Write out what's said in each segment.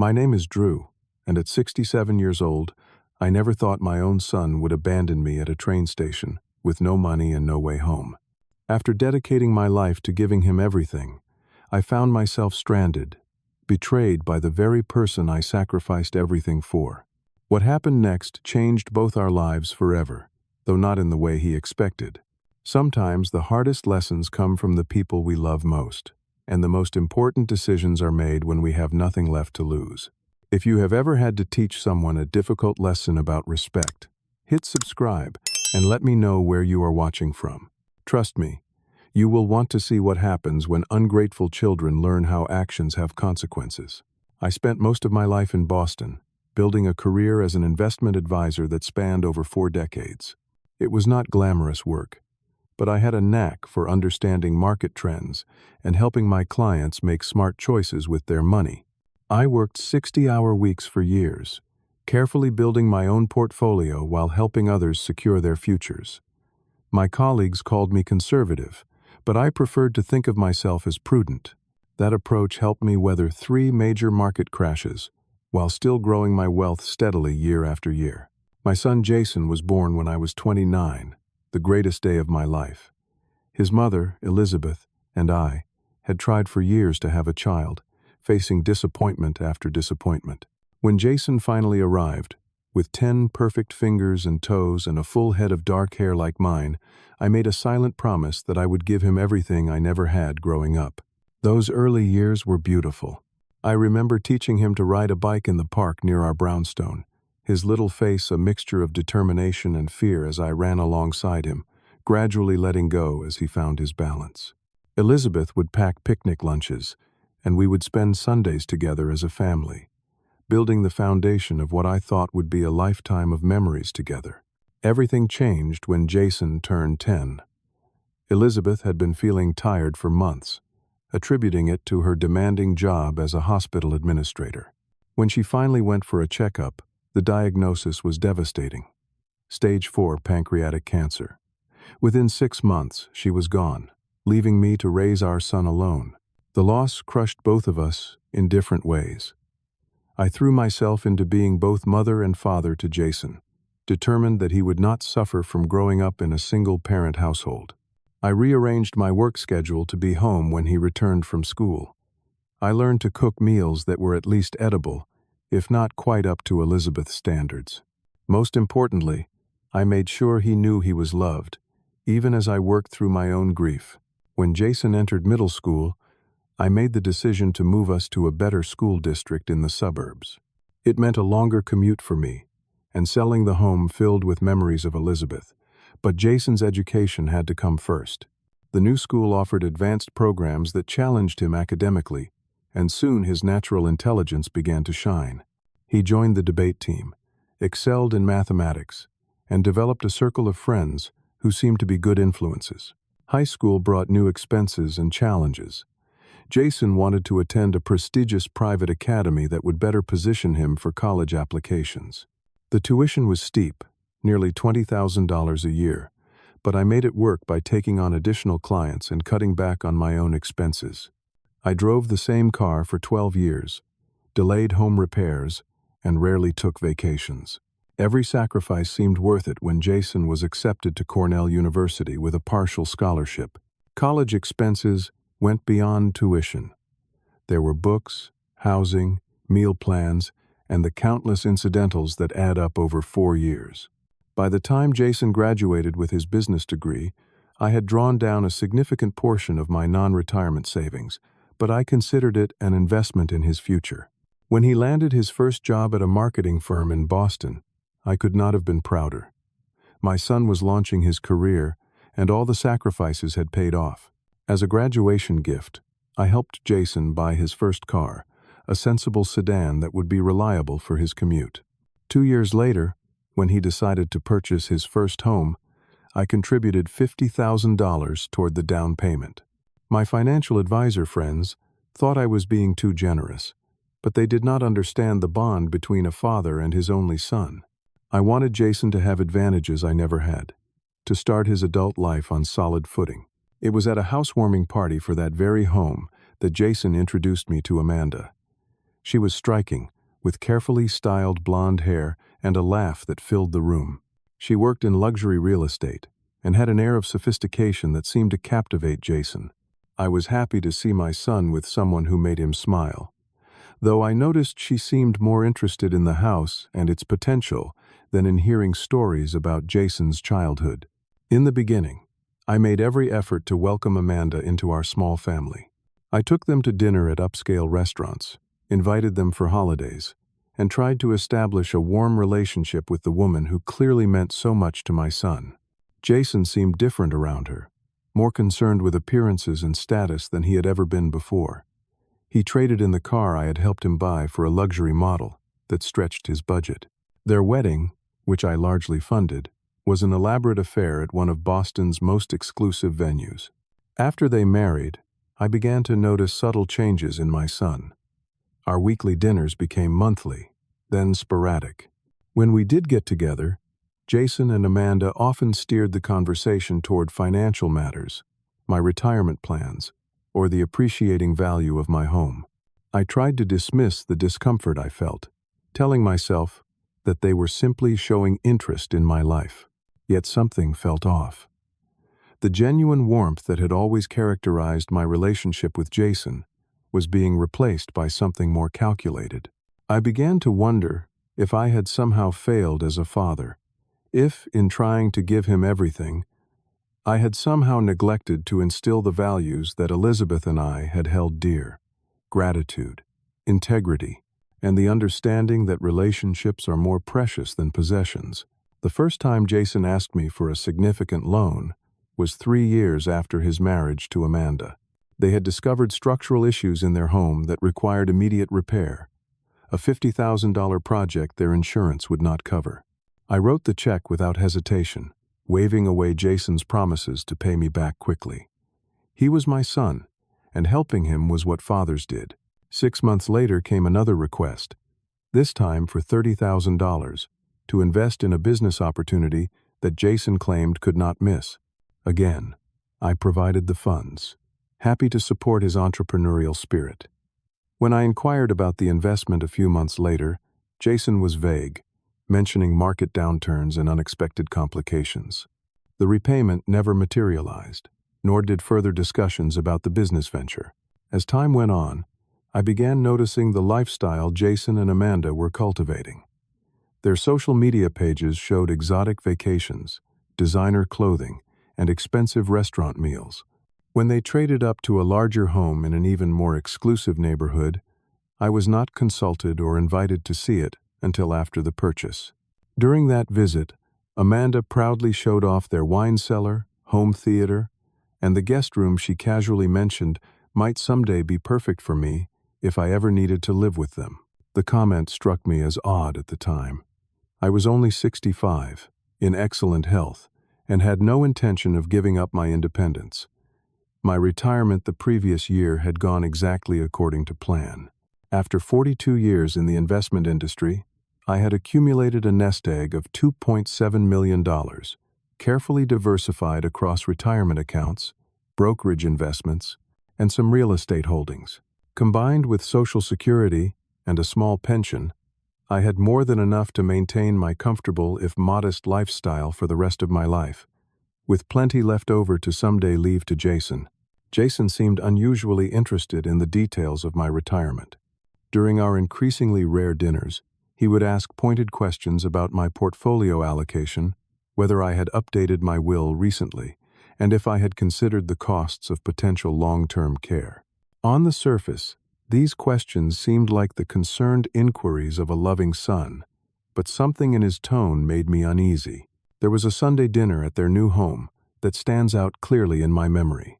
My name is Drew, and at 67 years old, I never thought my own son would abandon me at a train station with no money and no way home. After dedicating my life to giving him everything, I found myself stranded, betrayed by the very person I sacrificed everything for. What happened next changed both our lives forever, though not in the way he expected. Sometimes the hardest lessons come from the people we love most, and the most important decisions are made when we have nothing left to lose. If you have ever had to teach someone a difficult lesson about respect, hit subscribe and let me know where you are watching from. Trust me, you will want to see what happens when ungrateful children learn how actions have consequences. I spent most of my life in Boston, building a career as an investment advisor that spanned over 4 decades. It was not glamorous work, but I had a knack for understanding market trends and helping my clients make smart choices with their money. I worked 60-hour weeks for years, carefully building my own portfolio while helping others secure their futures. My colleagues called me conservative, but I preferred to think of myself as prudent. That approach helped me weather 3 major market crashes, while still growing my wealth steadily year after year. My son Jason was born when I was 29, the greatest day of my life. His mother, Elizabeth, and I had tried for years to have a child, facing disappointment after disappointment. When Jason finally arrived, with 10 perfect fingers and toes and a full head of dark hair like mine, I made a silent promise that I would give him everything I never had growing up. Those early years were beautiful. I remember teaching him to ride a bike in the park near our brownstone, his little face a mixture of determination and fear as I ran alongside him, gradually letting go as he found his balance. Elizabeth would pack picnic lunches, and we would spend Sundays together as a family, building the foundation of what I thought would be a lifetime of memories together. Everything changed when Jason turned 10. Elizabeth had been feeling tired for months, attributing it to her demanding job as a hospital administrator. When she finally went for a checkup, the diagnosis was devastating. Stage 4 pancreatic cancer. Within 6 months, she was gone, leaving me to raise our son alone. The loss crushed both of us in different ways. I threw myself into being both mother and father to Jason, determined that he would not suffer from growing up in a single-parent household. I rearranged my work schedule to be home when he returned from school. I learned to cook meals that were at least edible, if not quite up to Elizabeth's standards. Most importantly, I made sure he knew he was loved, even as I worked through my own grief. When Jason entered middle school, I made the decision to move us to a better school district in the suburbs. It meant a longer commute for me, and selling the home filled with memories of Elizabeth. But Jason's education had to come first. The new school offered advanced programs that challenged him academically, and soon his natural intelligence began to shine. He joined the debate team, excelled in mathematics, and developed a circle of friends who seemed to be good influences. High school brought new expenses and challenges. Jason wanted to attend a prestigious private academy that would better position him for college applications. The tuition was steep, nearly $20,000 a year, but I made it work by taking on additional clients and cutting back on my own expenses. I drove the same car for 12 years, delayed home repairs, and rarely took vacations. Every sacrifice seemed worth it when Jason was accepted to Cornell University with a partial scholarship. College expenses went beyond tuition. There were books, housing, meal plans, and the countless incidentals that add up over 4 years. By the time Jason graduated with his business degree, I had drawn down a significant portion of my non-retirement savings, but I considered it an investment in his future. When he landed his first job at a marketing firm in Boston, I could not have been prouder. My son was launching his career, and all the sacrifices had paid off. As a graduation gift, I helped Jason buy his first car, a sensible sedan that would be reliable for his commute. 2 years later, when he decided to purchase his first home, I contributed $50,000 toward the down payment. My financial advisor friends thought I was being too generous, but they did not understand the bond between a father and his only son. I wanted Jason to have advantages I never had, to start his adult life on solid footing. It was at a housewarming party for that very home that Jason introduced me to Amanda. She was striking, with carefully styled blonde hair and a laugh that filled the room. She worked in luxury real estate and had an air of sophistication that seemed to captivate Jason. I was happy to see my son with someone who made him smile, though I noticed she seemed more interested in the house and its potential than in hearing stories about Jason's childhood. In the beginning, I made every effort to welcome Amanda into our small family. I took them to dinner at upscale restaurants, invited them for holidays, and tried to establish a warm relationship with the woman who clearly meant so much to my son. Jason seemed different around her, more concerned with appearances and status than he had ever been before. He traded in the car I had helped him buy for a luxury model that stretched his budget. Their wedding, which I largely funded, was an elaborate affair at one of Boston's most exclusive venues. After they married, I began to notice subtle changes in my son. Our weekly dinners became monthly, then sporadic. When we did get together, Jason and Amanda often steered the conversation toward financial matters, my retirement plans, or the appreciating value of my home. I tried to dismiss the discomfort I felt, telling myself that they were simply showing interest in my life. Yet something felt off. The genuine warmth that had always characterized my relationship with Jason was being replaced by something more calculated. I began to wonder if I had somehow failed as a father, if, in trying to give him everything, I had somehow neglected to instill the values that Elizabeth and I had held dear: gratitude, integrity, and the understanding that relationships are more precious than possessions. The first time Jason asked me for a significant loan was 3 years after his marriage to Amanda. They had discovered structural issues in their home that required immediate repair, a $50,000 project their insurance would not cover. I wrote the check without hesitation, waving away Jason's promises to pay me back quickly. He was my son, and helping him was what fathers did. 6 months later came another request, this time for $30,000, to invest in a business opportunity that Jason claimed could not miss. Again, I provided the funds, happy to support his entrepreneurial spirit. When I inquired about the investment a few months later, Jason was vague, mentioning market downturns and unexpected complications. The repayment never materialized, nor did further discussions about the business venture. As time went on, I began noticing the lifestyle Jason and Amanda were cultivating. Their social media pages showed exotic vacations, designer clothing, and expensive restaurant meals. When they traded up to a larger home in an even more exclusive neighborhood, I was not consulted or invited to see it until after the purchase. During that visit, Amanda proudly showed off their wine cellar, home theater, and the guest room she casually mentioned might someday be perfect for me if I ever needed to live with them. The comment struck me as odd at the time. I was only 65, in excellent health, and had no intention of giving up my independence. My retirement the previous year had gone exactly according to plan. After 42 years in the investment industry, I had accumulated a nest egg of $2.7 million, carefully diversified across retirement accounts, brokerage investments, and some real estate holdings. Combined with Social Security and a small pension, I had more than enough to maintain my comfortable if modest lifestyle for the rest of my life, with plenty left over to someday leave to Jason. Jason seemed unusually interested in the details of my retirement. During our increasingly rare dinners, he would ask pointed questions about my portfolio allocation, whether I had updated my will recently, and if I had considered the costs of potential long-term care. On the surface, these questions seemed like the concerned inquiries of a loving son, but something in his tone made me uneasy. There was a Sunday dinner at their new home that stands out clearly in my memory.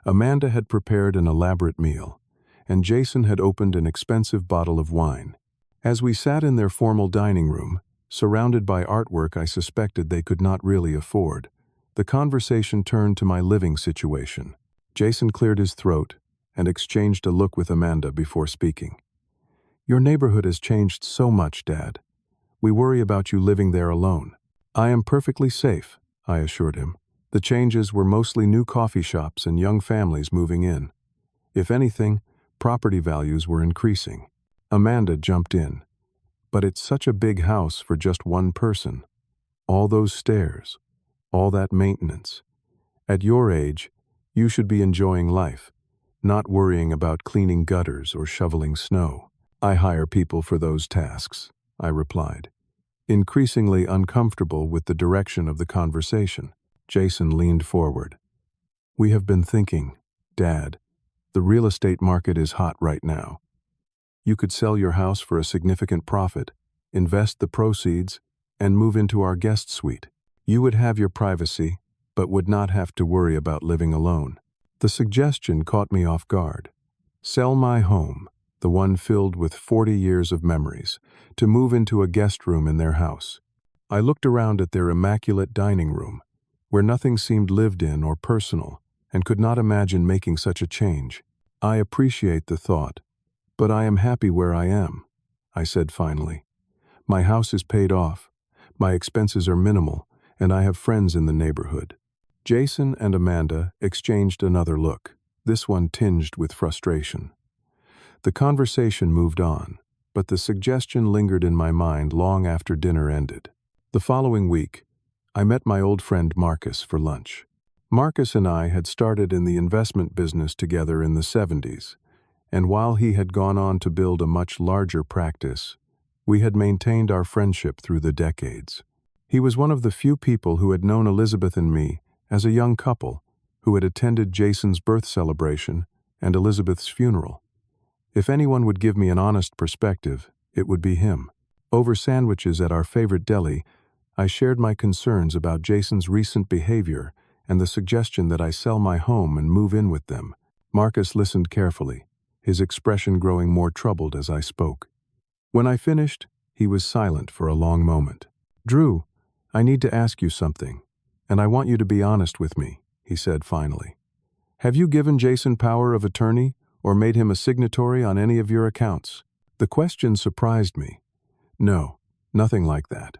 Amanda had prepared an elaborate meal, and Jason had opened an expensive bottle of wine. As we sat in their formal dining room, surrounded by artwork I suspected they could not really afford, the conversation turned to my living situation. Jason cleared his throat and exchanged a look with Amanda before speaking. "Your neighborhood has changed so much, Dad. We worry about you living there alone." "I am perfectly safe," I assured him. The changes were mostly new coffee shops and young families moving in. If anything, property values were increasing. Amanda jumped in. But it's such a big house for just one person. All those stairs, all that maintenance. At your age, you should be enjoying life, not worrying about cleaning gutters or shoveling snow. I hire people for those tasks, I replied, increasingly uncomfortable with the direction of the conversation. Jason leaned forward. We have been thinking, Dad, the real estate market is hot right now. You could sell your house for a significant profit, invest the proceeds, and move into our guest suite. You would have your privacy, but would not have to worry about living alone. The suggestion caught me off guard. Sell my home, the one filled with 40 years of memories, to move into a guest room in their house. I looked around at their immaculate dining room, where nothing seemed lived in or personal, and could not imagine making such a change. I appreciate the thought, but I am happy where I am, I said finally. My house is paid off, my expenses are minimal, and I have friends in the neighborhood. Jason and Amanda exchanged another look, this one tinged with frustration. The conversation moved on, but the suggestion lingered in my mind long after dinner ended. The following week, I met my old friend Marcus for lunch. Marcus and I had started in the investment business together in the 70s, and while he had gone on to build a much larger practice, we had maintained our friendship through the decades. He was one of the few people who had known Elizabeth and me as a young couple who had attended Jason's birth celebration and Elizabeth's funeral. If anyone would give me an honest perspective, it would be him. Over sandwiches at our favorite deli, I shared my concerns about Jason's recent behavior and the suggestion that I sell my home and move in with them. Marcus listened carefully, his expression growing more troubled as I spoke. When I finished, he was silent for a long moment. Drew, I need to ask you something, and I want you to be honest with me, he said finally. Have you given Jason power of attorney or made him a signatory on any of your accounts? The question surprised me. No, nothing like that.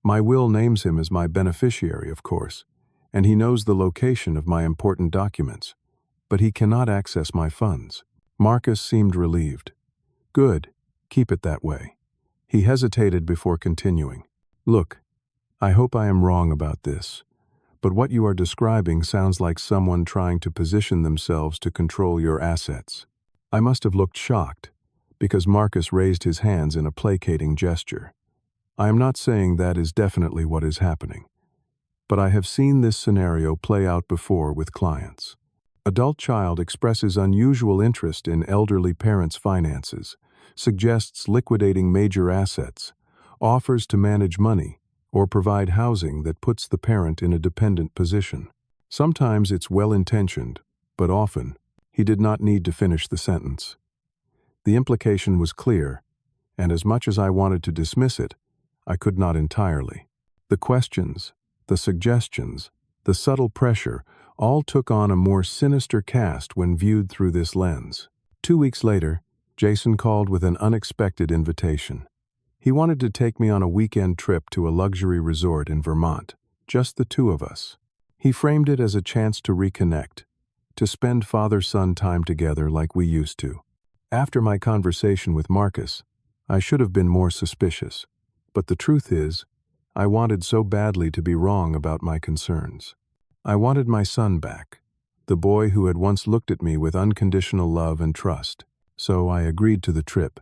My will names him as my beneficiary, of course, and he knows the location of my important documents, but he cannot access my funds. Marcus seemed relieved. Good, keep it that way. He hesitated before continuing. Look, I hope I am wrong about this, but what you are describing sounds like someone trying to position themselves to control your assets. I must have looked shocked, because Marcus raised his hands in a placating gesture. I am not saying that is definitely what is happening, but I have seen this scenario play out before with clients. Adult child expresses unusual interest in elderly parents' finances, suggests liquidating major assets, offers to manage money, or provide housing that puts the parent in a dependent position. Sometimes it's well-intentioned, but often, he did not need to finish the sentence. The implication was clear, and as much as I wanted to dismiss it, I could not entirely. The questions, the suggestions, the subtle pressure all took on a more sinister cast when viewed through this lens. 2 weeks later, Jason called with an unexpected invitation. He wanted to take me on a weekend trip to a luxury resort in Vermont, just the two of us. He framed it as a chance to reconnect, to spend father-son time together like we used to. After my conversation with Marcus, I should have been more suspicious, but the truth is, I wanted so badly to be wrong about my concerns. I wanted my son back, the boy who had once looked at me with unconditional love and trust, so I agreed to the trip,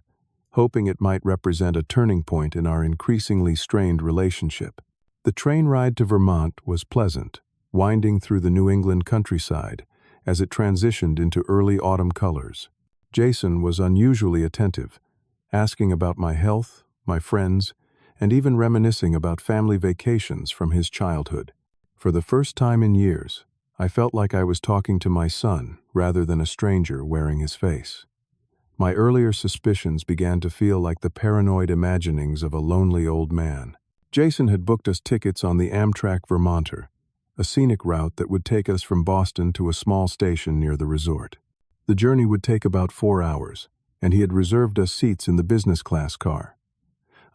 hoping it might represent a turning point in our increasingly strained relationship. The train ride to Vermont was pleasant, winding through the New England countryside as it transitioned into early autumn colors. Jason was unusually attentive, asking about my health, my friends, and even reminiscing about family vacations from his childhood. For the first time in years, I felt like I was talking to my son rather than a stranger wearing his face. My earlier suspicions began to feel like the paranoid imaginings of a lonely old man. Jason had booked us tickets on the Amtrak Vermonter, a scenic route that would take us from Boston to a small station near the resort. The journey would take about 4 hours, and he had reserved us seats in the business class car.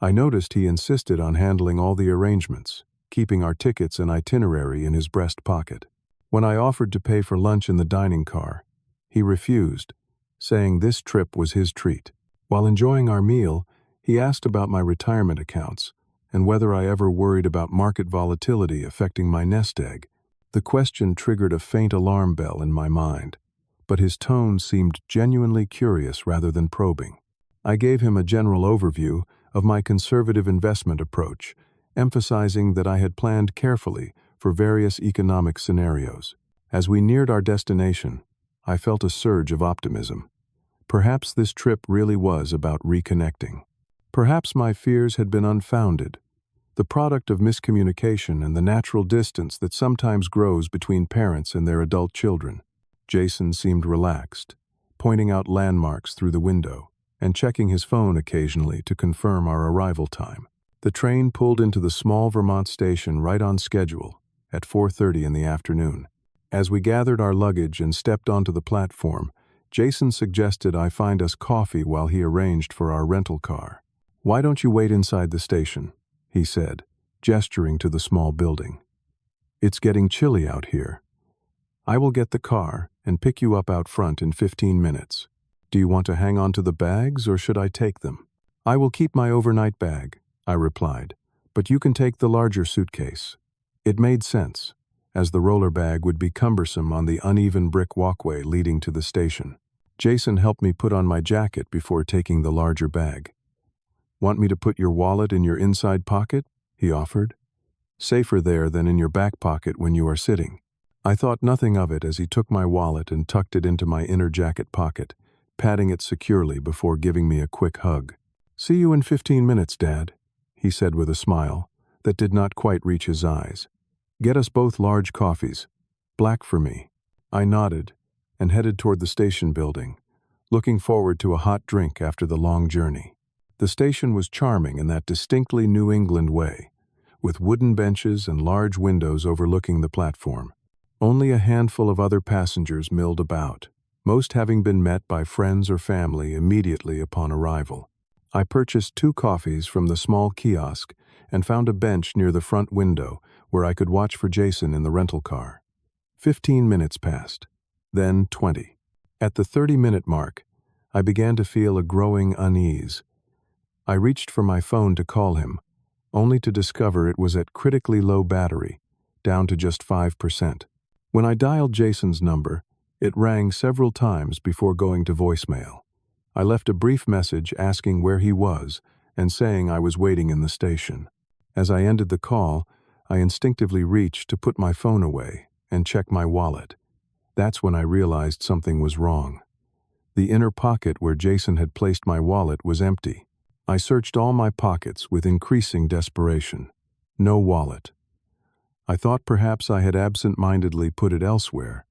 I noticed he insisted on handling all the arrangements, keeping our tickets and itinerary in his breast pocket. When I offered to pay for lunch in the dining car, he refused, saying this trip was his treat. While enjoying our meal, he asked about my retirement accounts and whether I ever worried about market volatility affecting my nest egg. The question triggered a faint alarm bell in my mind, but his tone seemed genuinely curious rather than probing. I gave him a general overview of my conservative investment approach, emphasizing that I had planned carefully for various economic scenarios. As we neared our destination, I felt a surge of optimism. Perhaps this trip really was about reconnecting. Perhaps my fears had been unfounded, the product of miscommunication and the natural distance that sometimes grows between parents and their adult children. Jason seemed relaxed, pointing out landmarks through the window and checking his phone occasionally to confirm our arrival time. The train pulled into the small Vermont station right on schedule at 4:30 in the afternoon. As we gathered our luggage and stepped onto the platform, Jason suggested I find us coffee while he arranged for our rental car. "Why don't you wait inside the station?" he said, gesturing to the small building. "It's getting chilly out here. I will get the car and pick you up out front in 15 minutes. Do you want to hang on to the bags or should I take them?" "I will keep my overnight bag," I replied, "but you can take the larger suitcase." It made sense, as the roller bag would be cumbersome on the uneven brick walkway leading to the station. Jason helped me put on my jacket before taking the larger bag. "Want me to put your wallet in your inside pocket?" he offered. "Safer there than in your back pocket when you are sitting." I thought nothing of it as he took my wallet and tucked it into my inner jacket pocket, patting it securely before giving me a quick hug. "See you in 15 minutes, Dad," he said with a smile that did not quite reach his eyes. "Get us both large coffees, black for me." I nodded and headed toward the station building, looking forward to a hot drink after the long journey. The station was charming in that distinctly New England way, with wooden benches and large windows overlooking the platform. Only a handful of other passengers milled about, most having been met by friends or family immediately upon arrival. I purchased 2 coffees from the small kiosk and found a bench near the front window where I could watch for Jason in the rental car. 15 minutes passed, then 20. At the 30-minute mark, I began to feel a growing unease. I reached for my phone to call him, only to discover it was at critically low battery, down to just 5%. When I dialed Jason's number, it rang several times before going to voicemail. I left a brief message asking where he was and saying I was waiting in the station. As I ended the call, I instinctively reached to put my phone away and check my wallet. That's when I realized something was wrong. The inner pocket where Jason had placed my wallet was empty. I searched all my pockets with increasing desperation. No wallet. I thought perhaps I had absent-mindedly put it elsewhere,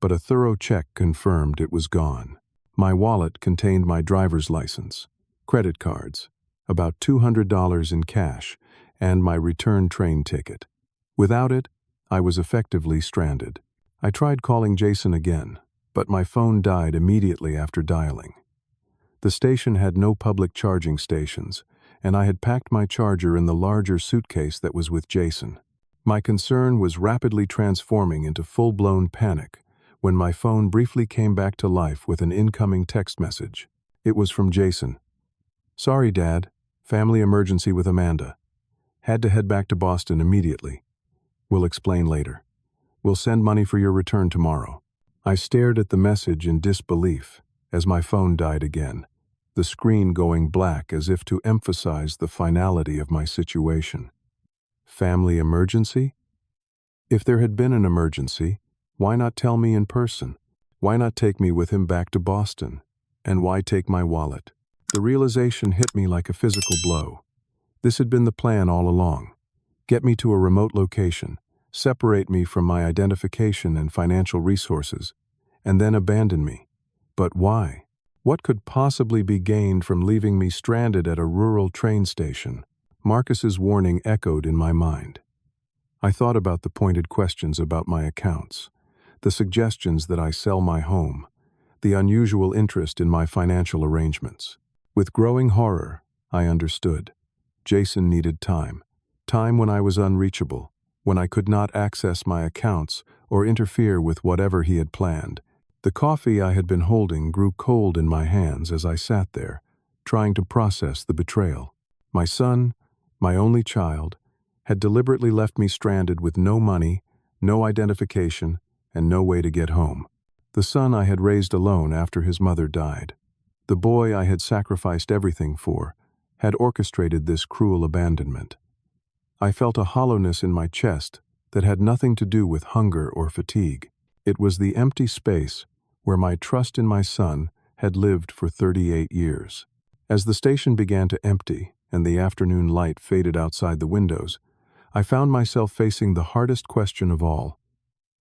but a thorough check confirmed it was gone. My wallet contained my driver's license, credit cards, about $200 in cash, and my return train ticket. Without it, I was effectively stranded. I tried calling Jason again, but my phone died immediately after dialing. The station had no public charging stations, and I had packed my charger in the larger suitcase that was with Jason. My concern was rapidly transforming into full-blown panic when my phone briefly came back to life with an incoming text message. It was from Jason. "Sorry, Dad. Family emergency with Amanda. Had to head back to Boston immediately. We'll explain later. We'll send money for your return tomorrow." I stared at the message in disbelief as my phone died again, the screen going black as if to emphasize the finality of my situation. Family emergency? If there had been an emergency, why not tell me in person? Why not take me with him back to Boston? And why take my wallet? The realization hit me like a physical blow. This had been the plan all along. Get me to a remote location, separate me from my identification and financial resources, and then abandon me. But why? What could possibly be gained from leaving me stranded at a rural train station? Marcus's warning echoed in my mind. I thought about the pointed questions about my accounts, the suggestions that I sell my home, the unusual interest in my financial arrangements. With growing horror, I understood. Jason needed time. Time when I was unreachable, when I could not access my accounts or interfere with whatever he had planned. The coffee I had been holding grew cold in my hands as I sat there, trying to process the betrayal. My son, my only child, had deliberately left me stranded with no money, no identification, and no way to get home. The son I had raised alone after his mother died. The boy I had sacrificed everything for had orchestrated this cruel abandonment. I felt a hollowness in my chest that had nothing to do with hunger or fatigue. It was the empty space where my trust in my son had lived for 38 years. As the station began to empty and the afternoon light faded outside the windows, I found myself facing the hardest question of all.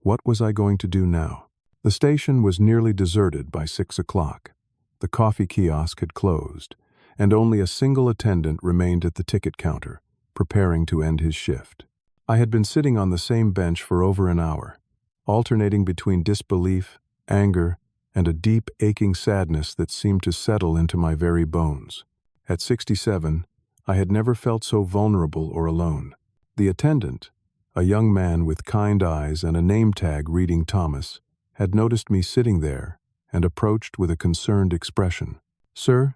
What was I going to do now? The station was nearly deserted by 6 o'clock. The coffee kiosk had closed, and only a single attendant remained at the ticket counter, preparing to end his shift. I had been sitting on the same bench for over an hour, alternating between disbelief, anger, and a deep, aching sadness that seemed to settle into my very bones. At 67, I had never felt so vulnerable or alone. The attendant, a young man with kind eyes and a name tag reading Thomas, had noticed me sitting there and approached with a concerned expression. "Sir,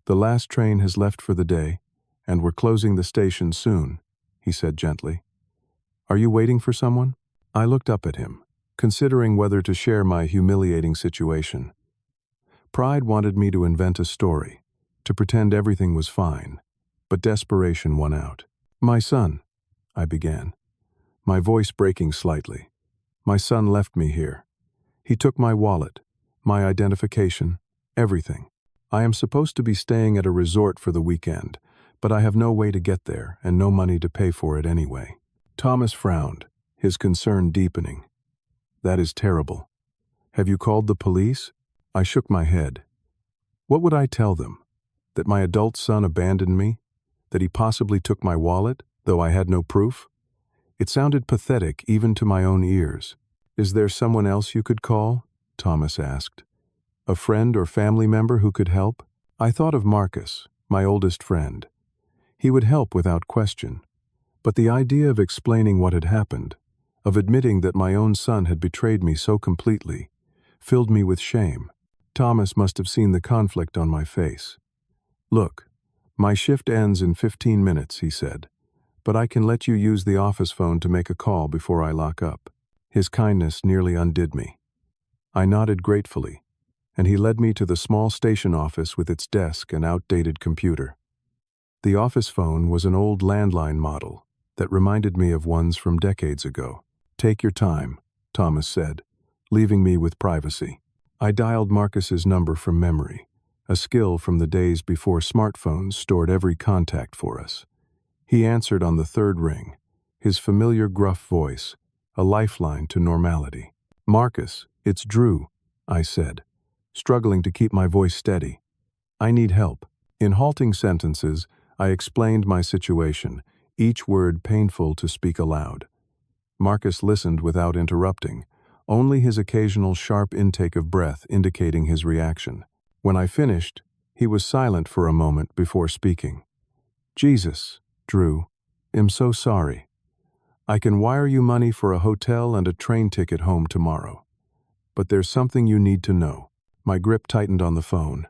the last train has left for the day, and we're closing the station soon," he said gently. "Are you waiting for someone?" I looked up at him, considering whether to share my humiliating situation. Pride wanted me to invent a story, to pretend everything was fine, but desperation won out. "My son," I began, my voice breaking slightly. "My son left me here. He took my wallet, my identification, everything. I am supposed to be staying at a resort for the weekend, but I have no way to get there and no money to pay for it anyway." Thomas frowned, his concern deepening. "That is terrible. Have you called the police?" I shook my head. What would I tell them? That my adult son abandoned me? That he possibly took my wallet, though I had no proof? It sounded pathetic even to my own ears. "Is there someone else you could call?" Thomas asked. "A friend or family member who could help?" I thought of Marcus, my oldest friend. He would help without question. But the idea of explaining what had happened, of admitting that my own son had betrayed me so completely, filled me with shame. Thomas must have seen the conflict on my face. "Look, my shift ends in 15 minutes, he said, "but I can let you use the office phone to make a call before I lock up." His kindness nearly undid me. I nodded gratefully, and he led me to the small station office with its desk and outdated computer. The office phone was an old landline model that reminded me of ones from decades ago. "Take your time," Thomas said, leaving me with privacy. I dialed Marcus's number from memory, a skill from the days before smartphones stored every contact for us. He answered on the third ring, his familiar gruff voice, a lifeline to normality. "Marcus, it's Drew," I said, struggling to keep my voice steady. "I need help." In halting sentences, I explained my situation, each word painful to speak aloud. Marcus listened without interrupting, only his occasional sharp intake of breath indicating his reaction. When I finished, he was silent for a moment before speaking. "Jesus, Drew, I'm so sorry. I can wire you money for a hotel and a train ticket home tomorrow. But there's something you need to know." My grip tightened on the phone.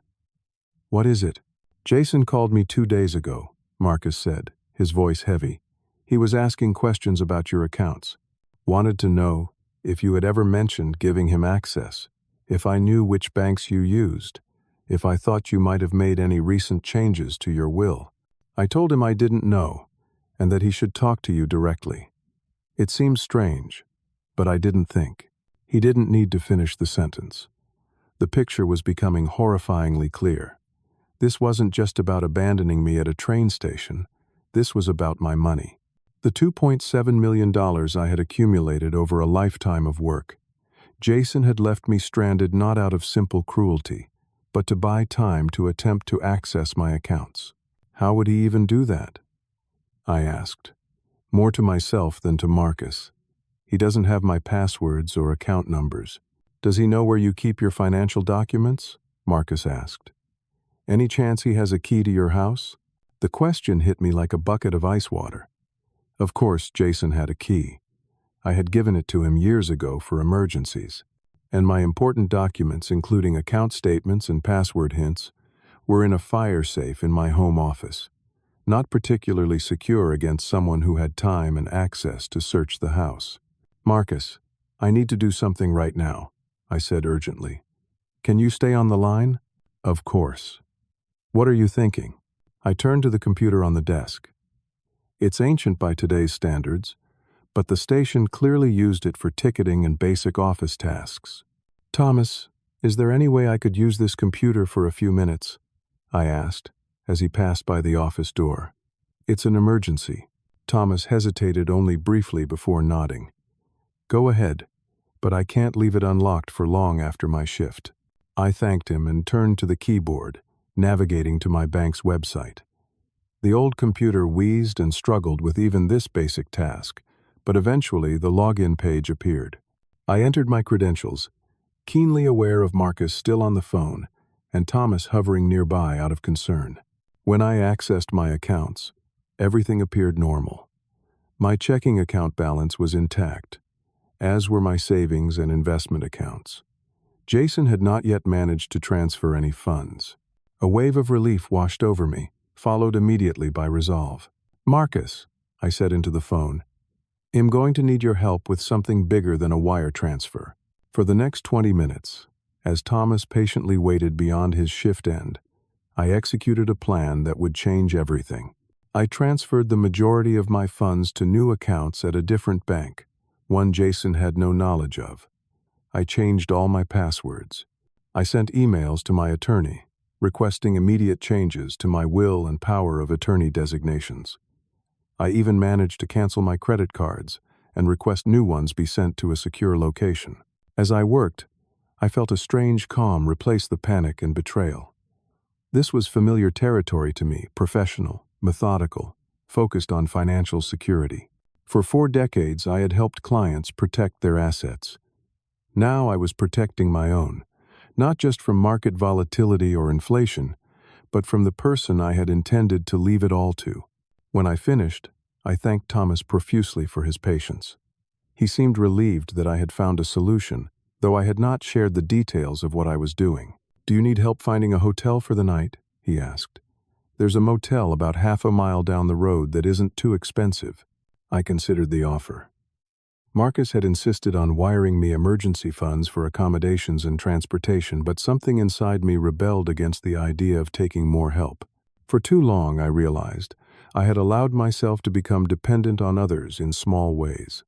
"What is it?" "Jason called me 2 days ago," Marcus said, his voice heavy. "He was asking questions about your accounts. Wanted to know if you had ever mentioned giving him access, if I knew which banks you used, if I thought you might have made any recent changes to your will." I told him I didn't know, and that he should talk to you directly. It seemed strange, but I didn't think. He didn't need to finish the sentence. The picture was becoming horrifyingly clear. This wasn't just about abandoning me at a train station. This was about my money. The $2.7 million I had accumulated over a lifetime of work. Jason had left me stranded not out of simple cruelty, but to buy time to attempt to access my accounts. How would he even do that? I asked, more to myself than to Marcus. He doesn't have my passwords or account numbers. "Does he know where you keep your financial documents?" Marcus asked. "Any chance he has a key to your house?" The question hit me like a bucket of ice water. Of course, Jason had a key. I had given it to him years ago for emergencies. And my important documents, including account statements and password hints, were in a fire safe in my home office, not particularly secure against someone who had time and access to search the house. "Marcus, I need to do something right now," I said urgently. "Can you stay on the line?" "Of course." "What are you thinking?" I turned to the computer on the desk. It's ancient by today's standards, but the station clearly used it for ticketing and basic office tasks. "Thomas, is there any way I could use this computer for a few minutes?" I asked, as he passed by the office door. "It's an emergency." Thomas hesitated only briefly before nodding. "Go ahead, but I can't leave it unlocked for long after my shift." I thanked him and turned to the keyboard, navigating to my bank's website. The old computer wheezed and struggled with even this basic task, but eventually the login page appeared. I entered my credentials, keenly aware of Marcus still on the phone and Thomas hovering nearby out of concern. When I accessed my accounts, everything appeared normal. My checking account balance was intact, as were my savings and investment accounts. Jason had not yet managed to transfer any funds. A wave of relief washed over me, followed immediately by resolve. "Marcus," I said into the phone, "I'm going to need your help with something bigger than a wire transfer." For the next 20 minutes, as Thomas patiently waited beyond his shift end, I executed a plan that would change everything. I transferred the majority of my funds to new accounts at a different bank, one Jason had no knowledge of. I changed all my passwords. I sent emails to my attorney, requesting immediate changes to my will and power of attorney designations. I even managed to cancel my credit cards and request new ones be sent to a secure location. As I worked, I felt a strange calm replace the panic and betrayal. This was familiar territory to me, professional, methodical, focused on financial security. For 4 decades, I had helped clients protect their assets. Now I was protecting my own, not just from market volatility or inflation, but from the person I had intended to leave it all to. When I finished, I thanked Thomas profusely for his patience. He seemed relieved that I had found a solution, though I had not shared the details of what I was doing. "Do you need help finding a hotel for the night?" he asked. "There's a motel about half a mile down the road that isn't too expensive." I considered the offer. Marcus had insisted on wiring me emergency funds for accommodations and transportation, but something inside me rebelled against the idea of taking more help. For too long, I realized, I had allowed myself to become dependent on others in small ways.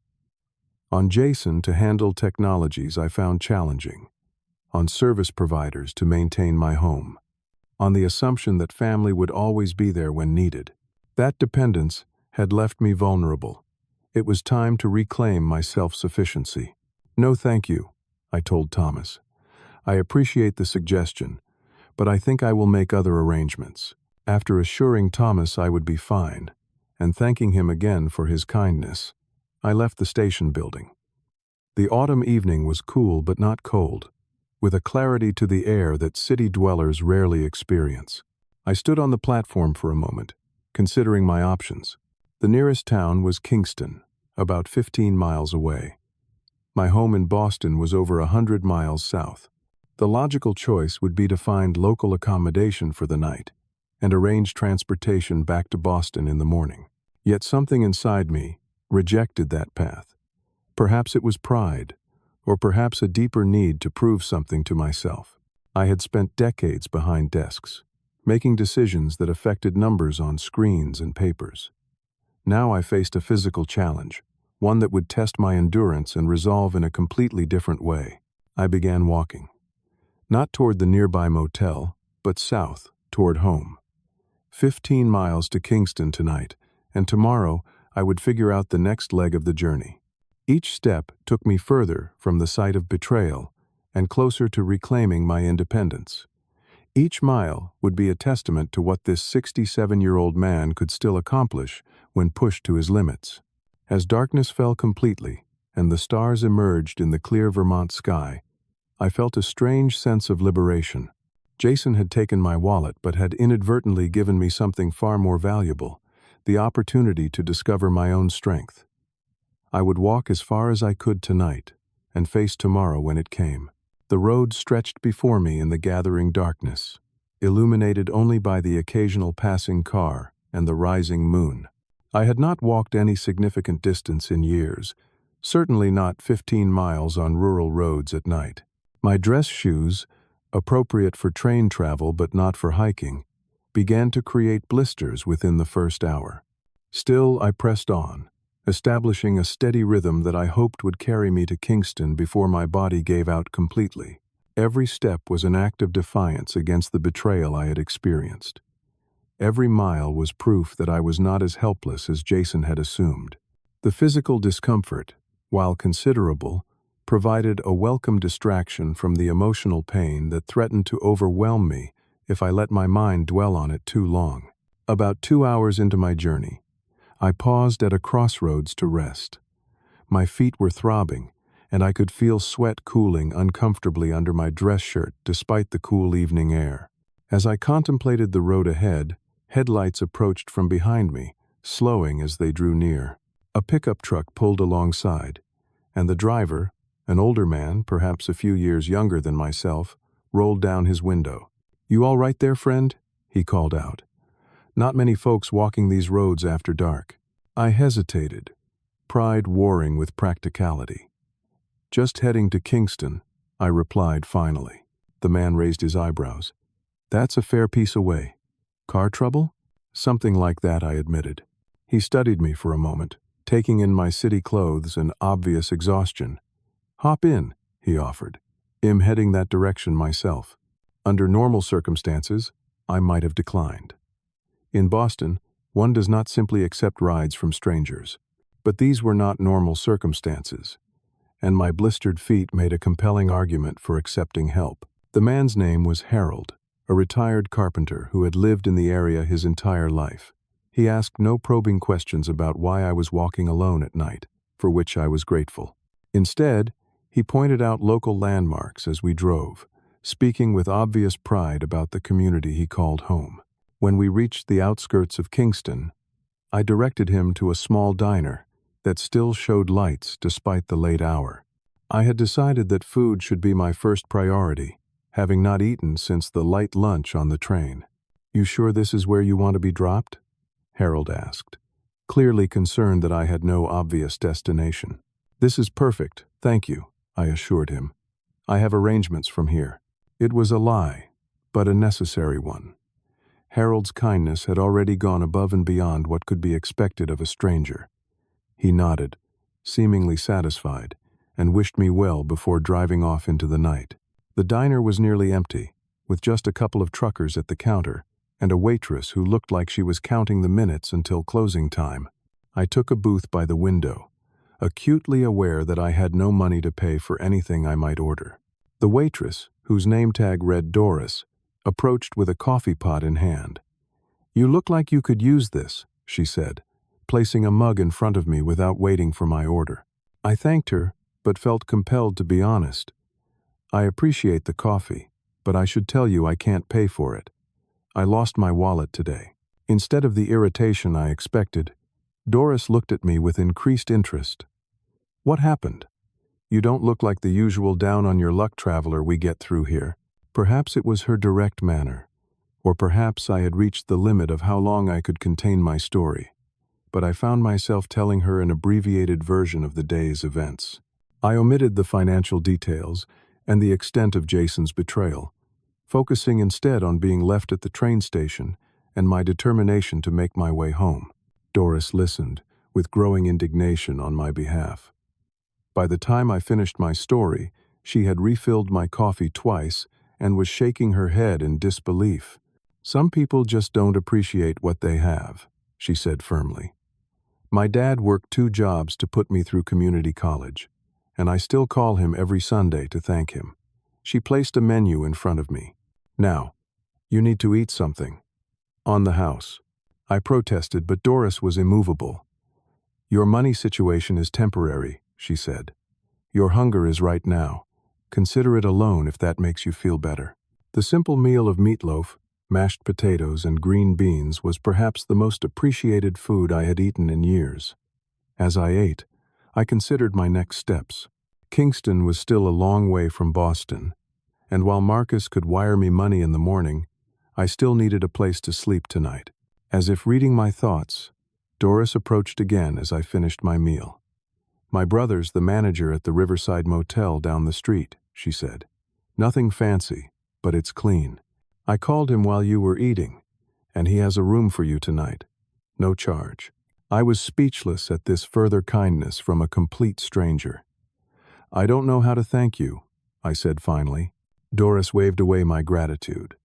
On Jason to handle technologies I found challenging. On service providers to maintain my home. On the assumption that family would always be there when needed. That dependence had left me vulnerable. It was time to reclaim my self-sufficiency. "No, thank you," I told Thomas. "I appreciate the suggestion, but I think I will make other arrangements." After assuring Thomas I would be fine, and thanking him again for his kindness, I left the station building. The autumn evening was cool but not cold, with a clarity to the air that city dwellers rarely experience. I stood on the platform for a moment, considering my options. The nearest town was Kingston, about 15 miles away. My home in Boston was over 100 miles south. The logical choice would be to find local accommodation for the night and arrange transportation back to Boston in the morning. Yet something inside me rejected that path. Perhaps it was pride, or perhaps a deeper need to prove something to myself. I had spent decades behind desks, making decisions that affected numbers on screens and papers. Now I faced a physical challenge, one that would test my endurance and resolve in a completely different way. I began walking. Not toward the nearby motel, but south, toward home. 15 miles to Kingston tonight, and tomorrow I would figure out the next leg of the journey. Each step took me further from the site of betrayal and closer to reclaiming my independence. Each mile would be a testament to what this 67-year-old man could still accomplish when pushed to his limits. As darkness fell completely and the stars emerged in the clear Vermont sky, I felt a strange sense of liberation. Jason had taken my wallet but had inadvertently given me something far more valuable, the opportunity to discover my own strength. I would walk as far as I could tonight and face tomorrow when it came. The road stretched before me in the gathering darkness. illuminated only by the occasional passing car and the rising moon. I had not walked any significant distance in years, certainly not 15 miles on rural roads at night. My dress shoes, appropriate for train travel but not for hiking, began to create blisters within the first hour. Still, I pressed on, establishing a steady rhythm that I hoped would carry me to Kingston before my body gave out completely. Every step was an act of defiance against the betrayal I had experienced. Every mile was proof that I was not as helpless as Jason had assumed. The physical discomfort, while considerable, provided a welcome distraction from the emotional pain that threatened to overwhelm me if I let my mind dwell on it too long. About 2 hours into my journey, I paused at a crossroads to rest. My feet were throbbing, and I could feel sweat cooling uncomfortably under my dress shirt despite the cool evening air. As I contemplated the road ahead, headlights approached from behind me, slowing as they drew near. A pickup truck pulled alongside, and the driver, an older man, perhaps a few years younger than myself, rolled down his window. "You all right there, friend?" he called out. Not many folks walking these roads after dark. I hesitated, pride warring with practicality. "Just heading to Kingston," I replied finally. The man raised his eyebrows. "That's a fair piece away. Car trouble?" "Something like that," I admitted. He studied me for a moment, taking in my city clothes and obvious exhaustion. "Hop in," he offered. "I'm heading that direction myself." Under normal circumstances, I might have declined. In Boston, one does not simply accept rides from strangers. But these were not normal circumstances, and my blistered feet made a compelling argument for accepting help. The man's name was Harold, a retired carpenter who had lived in the area his entire life. He asked no probing questions about why I was walking alone at night, for which I was grateful. Instead, he pointed out local landmarks as we drove, speaking with obvious pride about the community he called home. When we reached the outskirts of Kingston, I directed him to a small diner that still showed lights despite the late hour. I had decided that food should be my first priority, having not eaten since the light lunch on the train. "You sure this is where you want to be dropped?" Harold asked, clearly concerned that I had no obvious destination. "This is perfect, thank you," I assured him. "I have arrangements from here." It was a lie, but a necessary one. Harold's kindness had already gone above and beyond what could be expected of a stranger. He nodded, seemingly satisfied, and wished me well before driving off into the night. The diner was nearly empty, with just a couple of truckers at the counter and a waitress who looked like she was counting the minutes until closing time. I took a booth by the window, acutely aware that I had no money to pay for anything I might order. The waitress, whose name tag read Doris, approached with a coffee pot in hand. "You look like you could use this," she said, placing a mug in front of me without waiting for my order. I thanked her, but felt compelled to be honest. "I appreciate the coffee, but I should tell you I can't pay for it. I lost my wallet today." Instead of the irritation I expected, Doris looked at me with increased interest. "What happened? You don't look like the usual down-on-your-luck traveler we get through here." Perhaps it was her direct manner, or perhaps I had reached the limit of how long I could contain my story, but I found myself telling her an abbreviated version of the day's events. I omitted the financial details and the extent of Jason's betrayal, focusing instead on being left at the train station and my determination to make my way home. Doris listened, with growing indignation on my behalf. By the time I finished my story, she had refilled my coffee twice and was shaking her head in disbelief. "Some people just don't appreciate what they have," she said firmly. "My dad worked 2 jobs to put me through community college, and I still call him every Sunday to thank him." She placed a menu in front of me. "Now, you need to eat something. On the house." I protested, but Doris was immovable. "Your money situation is temporary," she said. "Your hunger is right now. Consider it a loan if that makes you feel better." The simple meal of meatloaf, mashed potatoes, and green beans was perhaps the most appreciated food I had eaten in years. As I ate, I considered my next steps. Kingston was still a long way from Boston, and while Marcus could wire me money in the morning, I still needed a place to sleep tonight. As if reading my thoughts, Doris approached again as I finished my meal. "My brother's the manager at the Riverside Motel down the street," she said. "Nothing fancy, but it's clean. I called him while you were eating, and he has a room for you tonight. No charge." I was speechless at this further kindness from a complete stranger. "I don't know how to thank you," I said finally. Doris waved away my gratitude.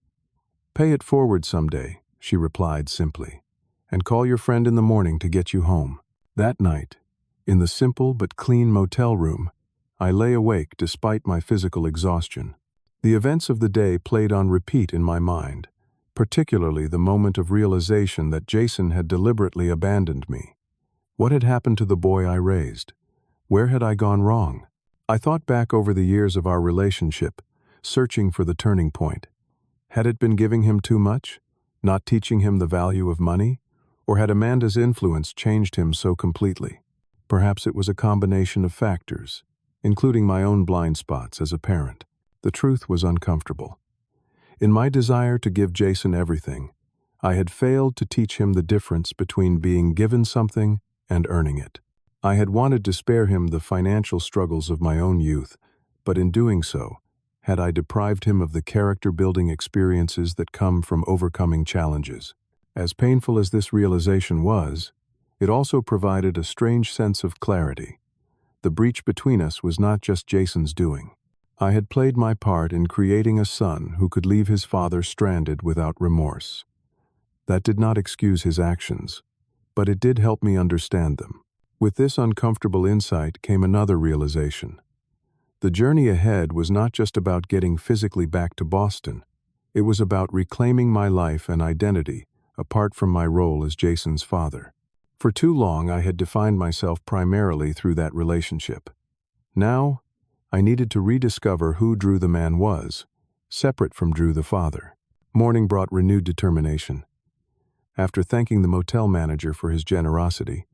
"Pay it forward someday," she replied simply, "and call your friend in the morning to get you home." That night, in the simple but clean motel room, I lay awake despite my physical exhaustion. The events of the day played on repeat in my mind, particularly the moment of realization that Jason had deliberately abandoned me. What had happened to the boy I raised? Where had I gone wrong? I thought back over the years of our relationship, searching for the turning point. Had it been giving him too much? Not teaching him the value of money? Or had Amanda's influence changed him so completely? Perhaps it was a combination of factors, including my own blind spots as a parent. The truth was uncomfortable. In my desire to give Jason everything, I had failed to teach him the difference between being given something and earning it. I had wanted to spare him the financial struggles of my own youth, but in doing so, had I deprived him of the character-building experiences that come from overcoming challenges. As painful as this realization was, it also provided a strange sense of clarity. The breach between us was not just Jason's doing. I had played my part in creating a son who could leave his father stranded without remorse. That did not excuse his actions, but it did help me understand them. With this uncomfortable insight came another realization. The journey ahead was not just about getting physically back to Boston. It was about reclaiming my life and identity, apart from my role as Jason's father. For too long, I had defined myself primarily through that relationship. Now, I needed to rediscover who Drew the man was, separate from Drew the father. Morning brought renewed determination. After thanking the motel manager for his generosity,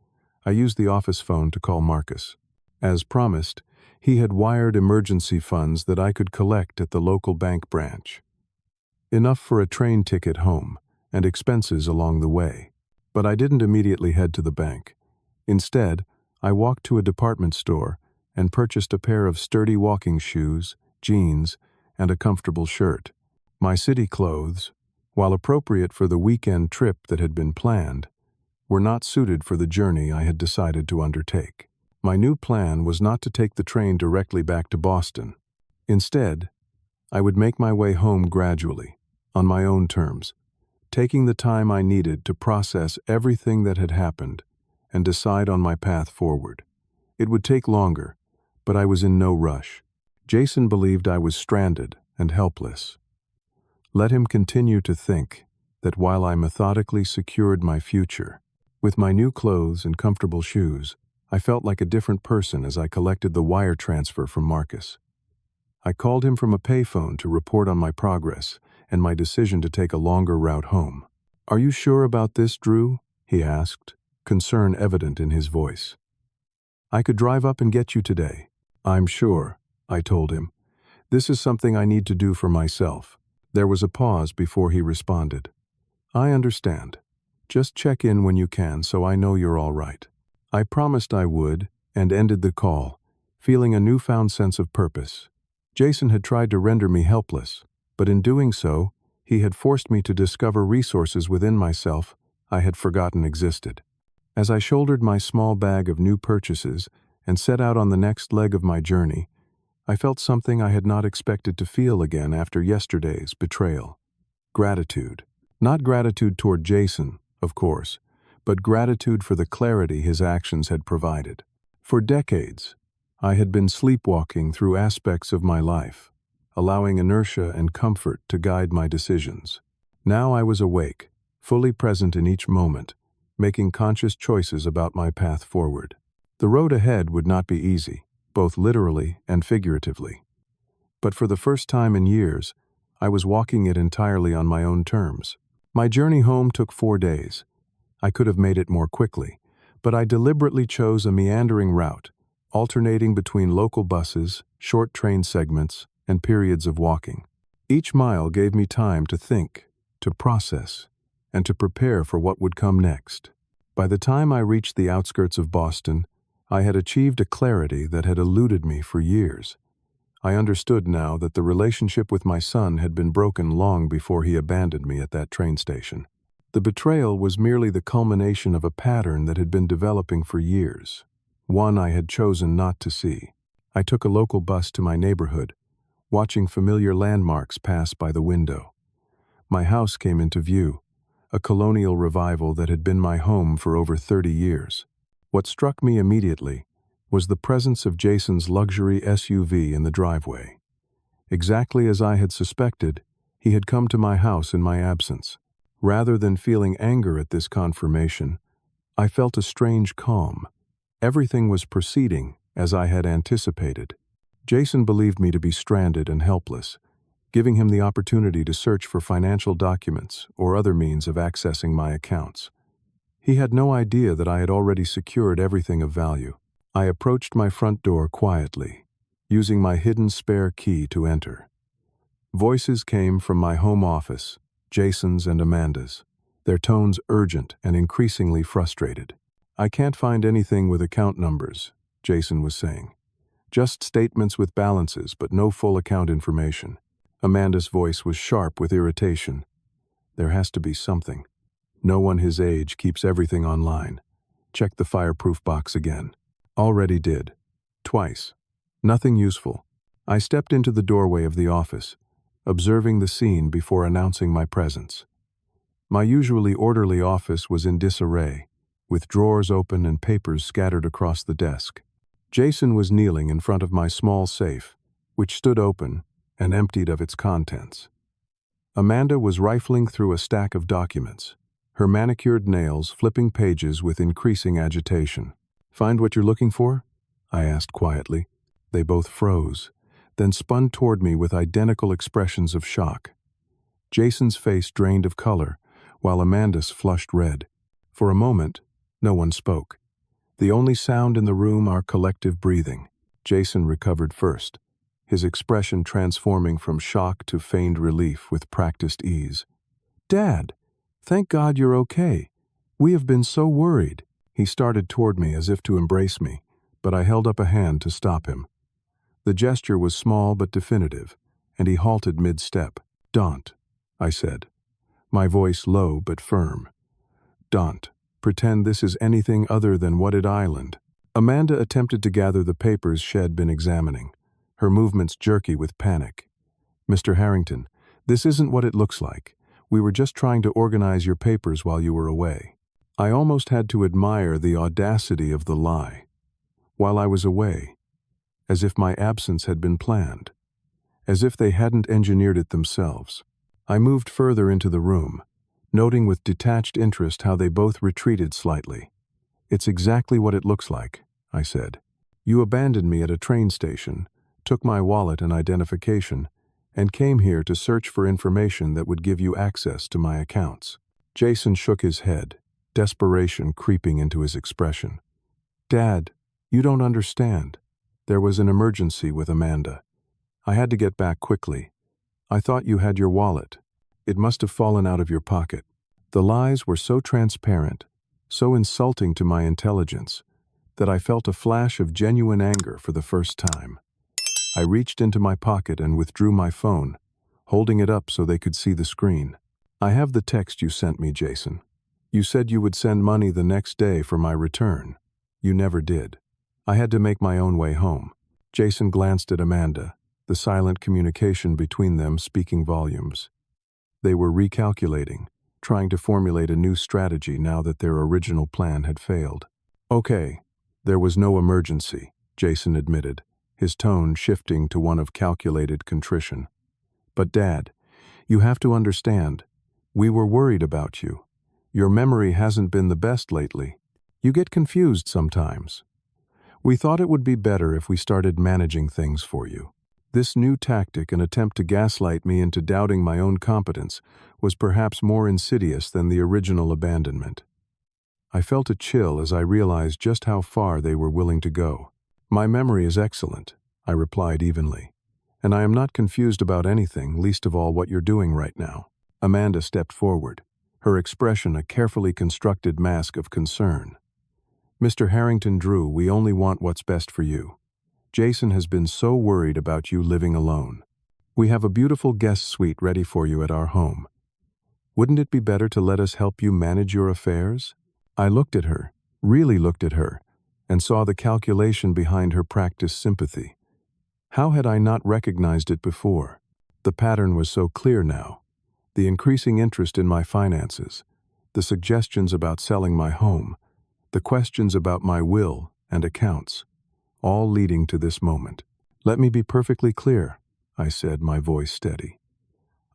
I used the office phone to call Marcus. As promised, he had wired emergency funds that I could collect at the local bank branch. Enough for a train ticket home and expenses along the way. But I didn't immediately head to the bank. Instead, I walked to a department store and purchased a pair of sturdy walking shoes, jeans, and a comfortable shirt. My city clothes, while appropriate for the weekend trip that had been planned, were not suited for the journey I had decided to undertake. My new plan was not to take the train directly back to Boston. Instead, I would make my way home gradually, on my own terms, taking the time I needed to process everything that had happened and decide on my path forward. It would take longer, but I was in no rush. Jason believed I was stranded and helpless. Let him continue to think that while I methodically secured my future, with my new clothes and comfortable shoes, I felt like a different person as I collected the wire transfer from Marcus. I called him from a payphone to report on my progress and my decision to take a longer route home. "Are you sure about this, Drew?" he asked, concern evident in his voice. "I could drive up and get you today." "I'm sure," I told him. "This is something I need to do for myself." There was a pause before he responded. "I understand. Just check in when you can so I know you're all right." I promised I would, and ended the call, feeling a newfound sense of purpose. Jason had tried to render me helpless, but in doing so, he had forced me to discover resources within myself I had forgotten existed. As I shouldered my small bag of new purchases and set out on the next leg of my journey, I felt something I had not expected to feel again after yesterday's betrayal. Gratitude. Not gratitude toward Jason, of course, but gratitude for the clarity his actions had provided. For decades, I had been sleepwalking through aspects of my life, allowing inertia and comfort to guide my decisions. Now I was awake, fully present in each moment, making conscious choices about my path forward. The road ahead would not be easy, both literally and figuratively. But for the first time in years, I was walking it entirely on my own terms. My journey home took 4 days. I could have made it more quickly, but I deliberately chose a meandering route, alternating between local buses, short train segments, and periods of walking. Each mile gave me time to think, to process, and to prepare for what would come next. By the time I reached the outskirts of Boston, I had achieved a clarity that had eluded me for years. I understood now that the relationship with my son had been broken long before he abandoned me at that train station. The betrayal was merely the culmination of a pattern that had been developing for years, one I had chosen not to see. I took a local bus to my neighborhood, watching familiar landmarks pass by the window. My house came into view, a colonial revival that had been my home for over 30 years. What struck me immediately was the presence of Jason's luxury SUV in the driveway. Exactly as I had suspected, he had come to my house in my absence. Rather than feeling anger at this confirmation, I felt a strange calm. Everything was proceeding as I had anticipated. Jason believed me to be stranded and helpless, giving him the opportunity to search for financial documents or other means of accessing my accounts. He had no idea that I had already secured everything of value. I approached my front door quietly, using my hidden spare key to enter. Voices came from my home office, Jason's and Amanda's, their tones urgent and increasingly frustrated. "I can't find anything with account numbers," Jason was saying. "Just statements with balances, but no full account information." Amanda's voice was sharp with irritation. "There has to be something. No one his age keeps everything online. Check the fireproof box again." "Already did. Twice. Nothing useful." I stepped into the doorway of the office, observing the scene before announcing my presence. My usually orderly office was in disarray, with drawers open and papers scattered across the desk. Jason was kneeling in front of my small safe, which stood open and emptied of its contents. Amanda was rifling through a stack of documents, her manicured nails flipping pages with increasing agitation. "Find what you're looking for?" I asked quietly. They both froze, then spun toward me with identical expressions of shock. Jason's face drained of color, while Amanda's flushed red. For a moment, no one spoke. The only sound in the room our collective breathing. Jason recovered first, his expression transforming from shock to feigned relief with practiced ease. "Dad, thank God you're okay. We have been so worried." He started toward me as if to embrace me, but I held up a hand to stop him. The gesture was small but definitive, and he halted mid-step. "Don't," I said, my voice low but firm. "Don't pretend this is anything other than Wooded Island." Amanda attempted to gather the papers she'd been examining, her movements jerky with panic. "Mr. Harrington, this isn't what it looks like. We were just trying to organize your papers while you were away." I almost had to admire the audacity of the lie. While I was away, as if my absence had been planned, as if they hadn't engineered it themselves. I moved further into the room, noting with detached interest how they both retreated slightly. "It's exactly what it looks like," I said. "You abandoned me at a train station, took my wallet and identification, and came here to search for information that would give you access to my accounts." Jason shook his head, desperation creeping into his expression. "Dad, you don't understand. There was an emergency with Amanda. I had to get back quickly. I thought you had your wallet. It must have fallen out of your pocket." The lies were so transparent, so insulting to my intelligence, that I felt a flash of genuine anger for the first time. I reached into my pocket and withdrew my phone, holding it up so they could see the screen. "I have the text you sent me, Jason. You said you would send money the next day for my return. You never did. I had to make my own way home." Jason glanced at Amanda, the silent communication between them speaking volumes. They were recalculating, trying to formulate a new strategy now that their original plan had failed. "Okay, there was no emergency," Jason admitted, his tone shifting to one of calculated contrition. "But Dad, you have to understand, we were worried about you. Your memory hasn't been the best lately. You get confused sometimes. We thought it would be better if we started managing things for you." This new tactic, an attempt to gaslight me into doubting my own competence, was perhaps more insidious than the original abandonment. I felt a chill as I realized just how far they were willing to go. "My memory is excellent," I replied evenly, "and I am not confused about anything, least of all what you're doing right now." Amanda stepped forward, her expression a carefully constructed mask of concern. "Mr. Harrington Drew, we only want what's best for you. Jason has been so worried about you living alone. We have a beautiful guest suite ready for you at our home. Wouldn't it be better to let us help you manage your affairs?" I looked at her, really looked at her, and saw the calculation behind her practiced sympathy. How had I not recognized it before? The pattern was so clear now. The increasing interest in my finances, the suggestions about selling my home, the questions about my will and accounts, all leading to this moment. "Let me be perfectly clear," I said, my voice steady.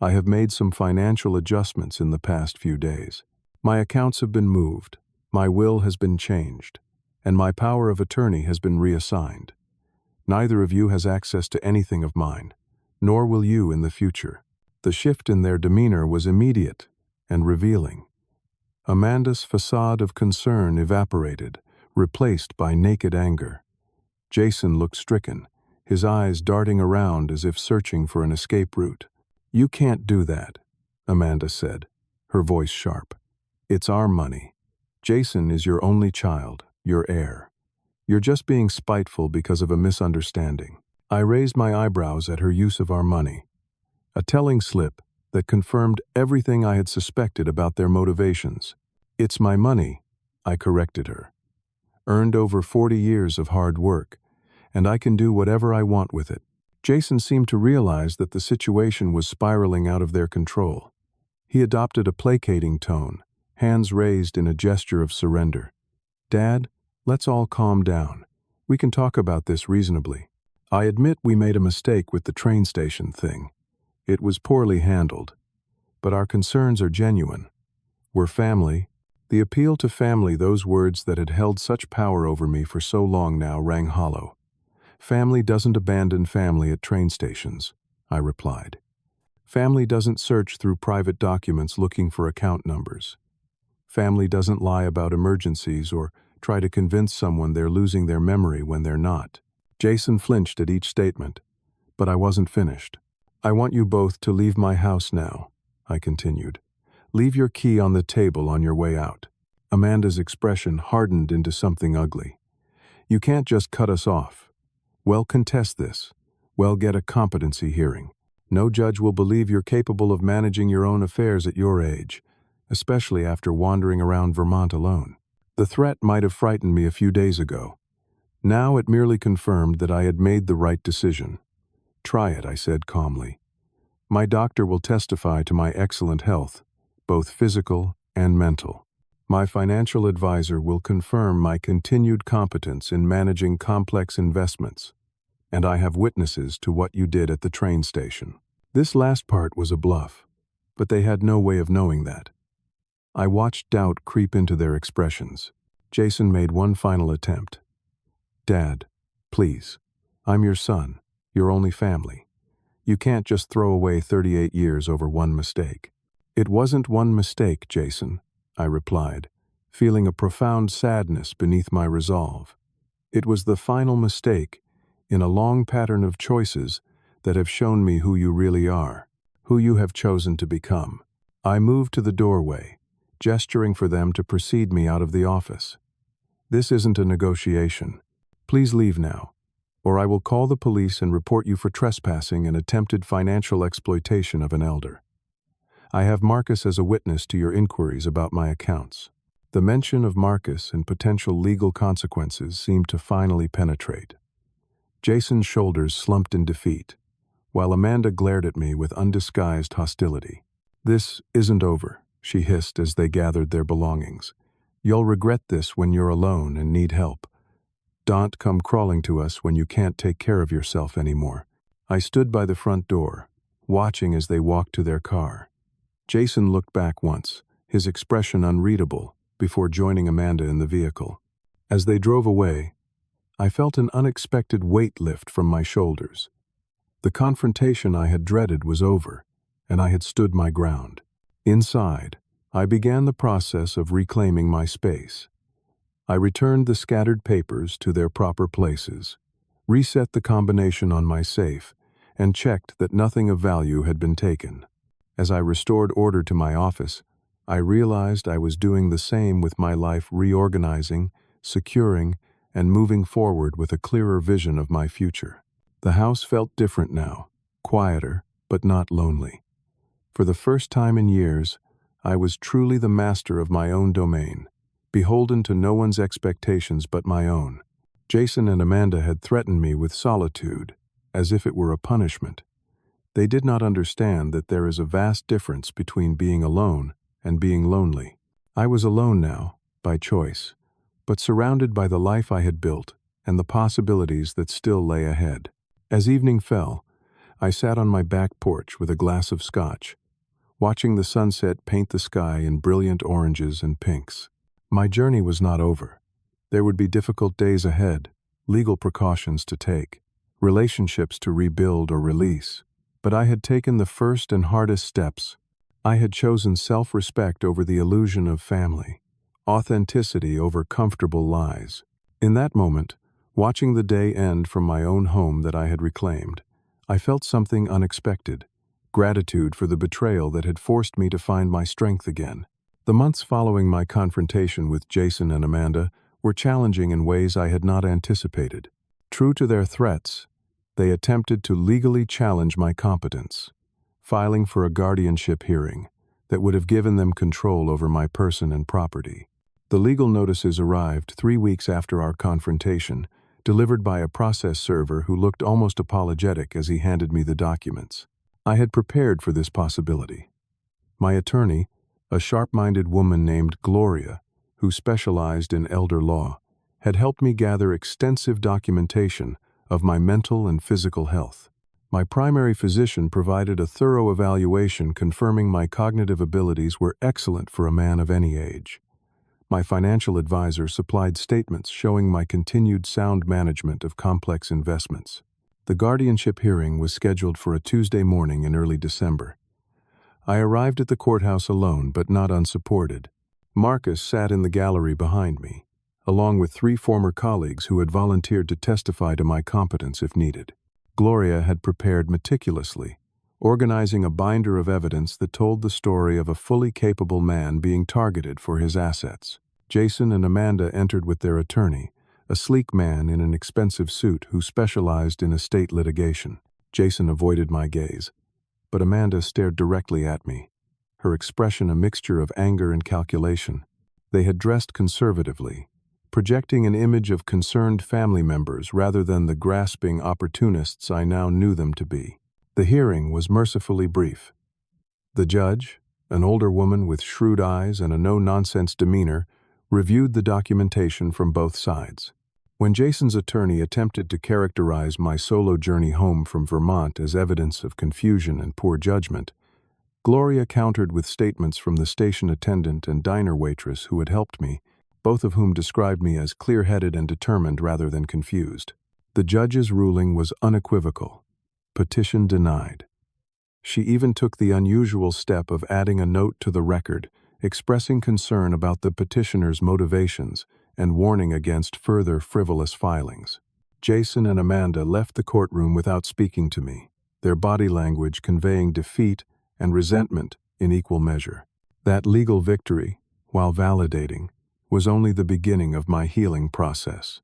"I have made some financial adjustments in the past few days. My accounts have been moved, my will has been changed, and my power of attorney has been reassigned. Neither of you has access to anything of mine, nor will you in the future." The shift in their demeanor was immediate and revealing. Amanda's facade of concern evaporated, replaced by naked anger. Jason looked stricken, his eyes darting around as if searching for an escape route. "You can't do that," Amanda said, her voice sharp. "It's our money. Jason is your only child, your heir. You're just being spiteful because of a misunderstanding." I raised my eyebrows at her use of our money, a telling slip that confirmed everything I had suspected about their motivations. "It's my money," I corrected her. "Earned over 40 years of hard work, and I can do whatever I want with it." Jason seemed to realize that the situation was spiraling out of their control. He adopted a placating tone, hands raised in a gesture of surrender. "Dad, let's all calm down. We can talk about this reasonably. I admit we made a mistake with the train station thing. It was poorly handled. But our concerns are genuine. We're family." The appeal to family, those words that had held such power over me for so long now, rang hollow. "Family doesn't abandon family at train stations," I replied. "Family doesn't search through private documents looking for account numbers. Family doesn't lie about emergencies or try to convince someone they're losing their memory when they're not." Jason flinched at each statement, but I wasn't finished. "I want you both to leave my house now," I continued. "Leave your key on the table on your way out." Amanda's expression hardened into something ugly. "You can't just cut us off. Well, contest this. Well, get a competency hearing. No judge will believe you're capable of managing your own affairs at your age, especially after wandering around Vermont alone." The threat might have frightened me a few days ago. Now it merely confirmed that I had made the right decision. "Try it," I said calmly. "My doctor will testify to my excellent health, both physical and mental. My financial advisor will confirm my continued competence in managing complex investments. And I have witnesses to what you did at the train station." This last part was a bluff, but they had no way of knowing that. I watched doubt creep into their expressions. Jason made one final attempt. "Dad, please. I'm your son, your only family. You can't just throw away 38 years over one mistake." "It wasn't one mistake, Jason," I replied, feeling a profound sadness beneath my resolve. "It was the final mistake in a long pattern of choices that have shown me who you really are, who you have chosen to become." I moved to the doorway, gesturing for them to precede me out of the office. "This isn't a negotiation. Please leave now, or I will call the police and report you for trespassing and attempted financial exploitation of an elder. I have Marcus as a witness to your inquiries about my accounts." The mention of Marcus and potential legal consequences seemed to finally penetrate. Jason's shoulders slumped in defeat, while Amanda glared at me with undisguised hostility. "This isn't over," she hissed as they gathered their belongings. "You'll regret this when you're alone and need help. Don't come crawling to us when you can't take care of yourself anymore." I stood by the front door, watching as they walked to their car. Jason looked back once, his expression unreadable, before joining Amanda in the vehicle. As they drove away, I felt an unexpected weight lift from my shoulders. The confrontation I had dreaded was over, and I had stood my ground. Inside, I began the process of reclaiming my space. I returned the scattered papers to their proper places, reset the combination on my safe, and checked that nothing of value had been taken. As I restored order to my office, I realized I was doing the same with my life, reorganizing, securing, and moving forward with a clearer vision of my future. The house felt different now, quieter, but not lonely. For the first time in years, I was truly the master of my own domain, beholden to no one's expectations but my own. Jason and Amanda had threatened me with solitude, as if it were a punishment. They did not understand that there is a vast difference between being alone and being lonely. I was alone now, by choice, but surrounded by the life I had built and the possibilities that still lay ahead. As evening fell, I sat on my back porch with a glass of scotch, watching the sunset paint the sky in brilliant oranges and pinks. My journey was not over. There would be difficult days ahead, legal precautions to take, relationships to rebuild or release. But I had taken the first and hardest steps. I had chosen self-respect over the illusion of family, authenticity over comfortable lies. In that moment, watching the day end from my own home that I had reclaimed, I felt something unexpected, gratitude for the betrayal that had forced me to find my strength again. The months following my confrontation with Jason and Amanda were challenging in ways I had not anticipated. True to their threats, they attempted to legally challenge my competence, filing for a guardianship hearing that would have given them control over my person and property. The legal notices arrived 3 weeks after our confrontation, delivered by a process server who looked almost apologetic as he handed me the documents. I had prepared for this possibility. My attorney, a sharp-minded woman named Gloria, who specialized in elder law, had helped me gather extensive documentation of my mental and physical health. My primary physician provided a thorough evaluation confirming my cognitive abilities were excellent for a man of any age. My financial advisor supplied statements showing my continued sound management of complex investments. The guardianship hearing was scheduled for a Tuesday morning in early December. I arrived at the courthouse alone but not unsupported. Marcus sat in the gallery behind me, along with 3 former colleagues who had volunteered to testify to my competence if needed. Gloria had prepared meticulously, organizing a binder of evidence that told the story of a fully capable man being targeted for his assets. Jason and Amanda entered with their attorney, a sleek man in an expensive suit who specialized in estate litigation. Jason avoided my gaze, but Amanda stared directly at me, her expression a mixture of anger and calculation. They had dressed conservatively, projecting an image of concerned family members rather than the grasping opportunists I now knew them to be. The hearing was mercifully brief. The judge, an older woman with shrewd eyes and a no-nonsense demeanor, reviewed the documentation from both sides. When Jason's attorney attempted to characterize my solo journey home from Vermont as evidence of confusion and poor judgment, Gloria countered with statements from the station attendant and diner waitress who had helped me, both of whom described me as clear-headed and determined rather than confused. The judge's ruling was unequivocal. Petition denied. She even took the unusual step of adding a note to the record, expressing concern about the petitioner's motivations and warning against further frivolous filings. Jason and Amanda left the courtroom without speaking to me, their body language conveying defeat and resentment in equal measure. That legal victory, while validating, was only the beginning of my healing process.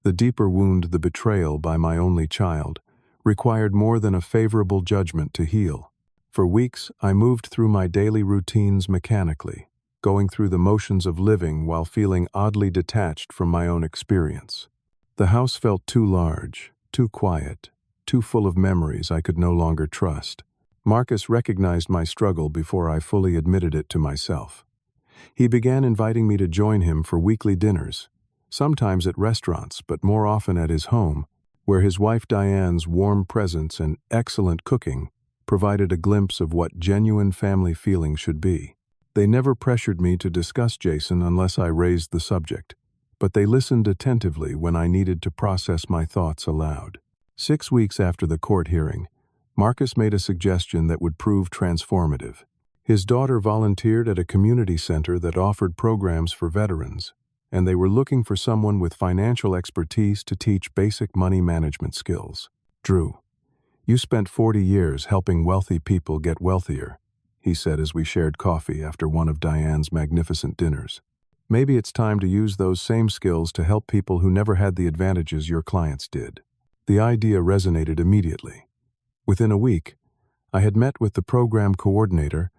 The deeper wound, the betrayal by my only child, required more than a favorable judgment to heal. For weeks, I moved through my daily routines mechanically, going through the motions of living while feeling oddly detached from my own experience. The house felt too large, too quiet, too full of memories I could no longer trust. Marcus recognized my struggle before I fully admitted it to myself. He began inviting me to join him for weekly dinners, sometimes at restaurants, but more often at his home, where his wife Diane's warm presence and excellent cooking provided a glimpse of what genuine family feeling should be. They never pressured me to discuss Jason unless I raised the subject, but they listened attentively when I needed to process my thoughts aloud. 6 weeks after the court hearing, Marcus made a suggestion that would prove transformative. His daughter volunteered at a community center that offered programs for veterans, and they were looking for someone with financial expertise to teach basic money management skills. "Drew, you spent 40 years helping wealthy people get wealthier," he said as we shared coffee after one of Diane's magnificent dinners. Maybe it's time to use those same skills to help people who never had the advantages your clients did. The idea resonated immediately. Within a week, I had met with the program coordinator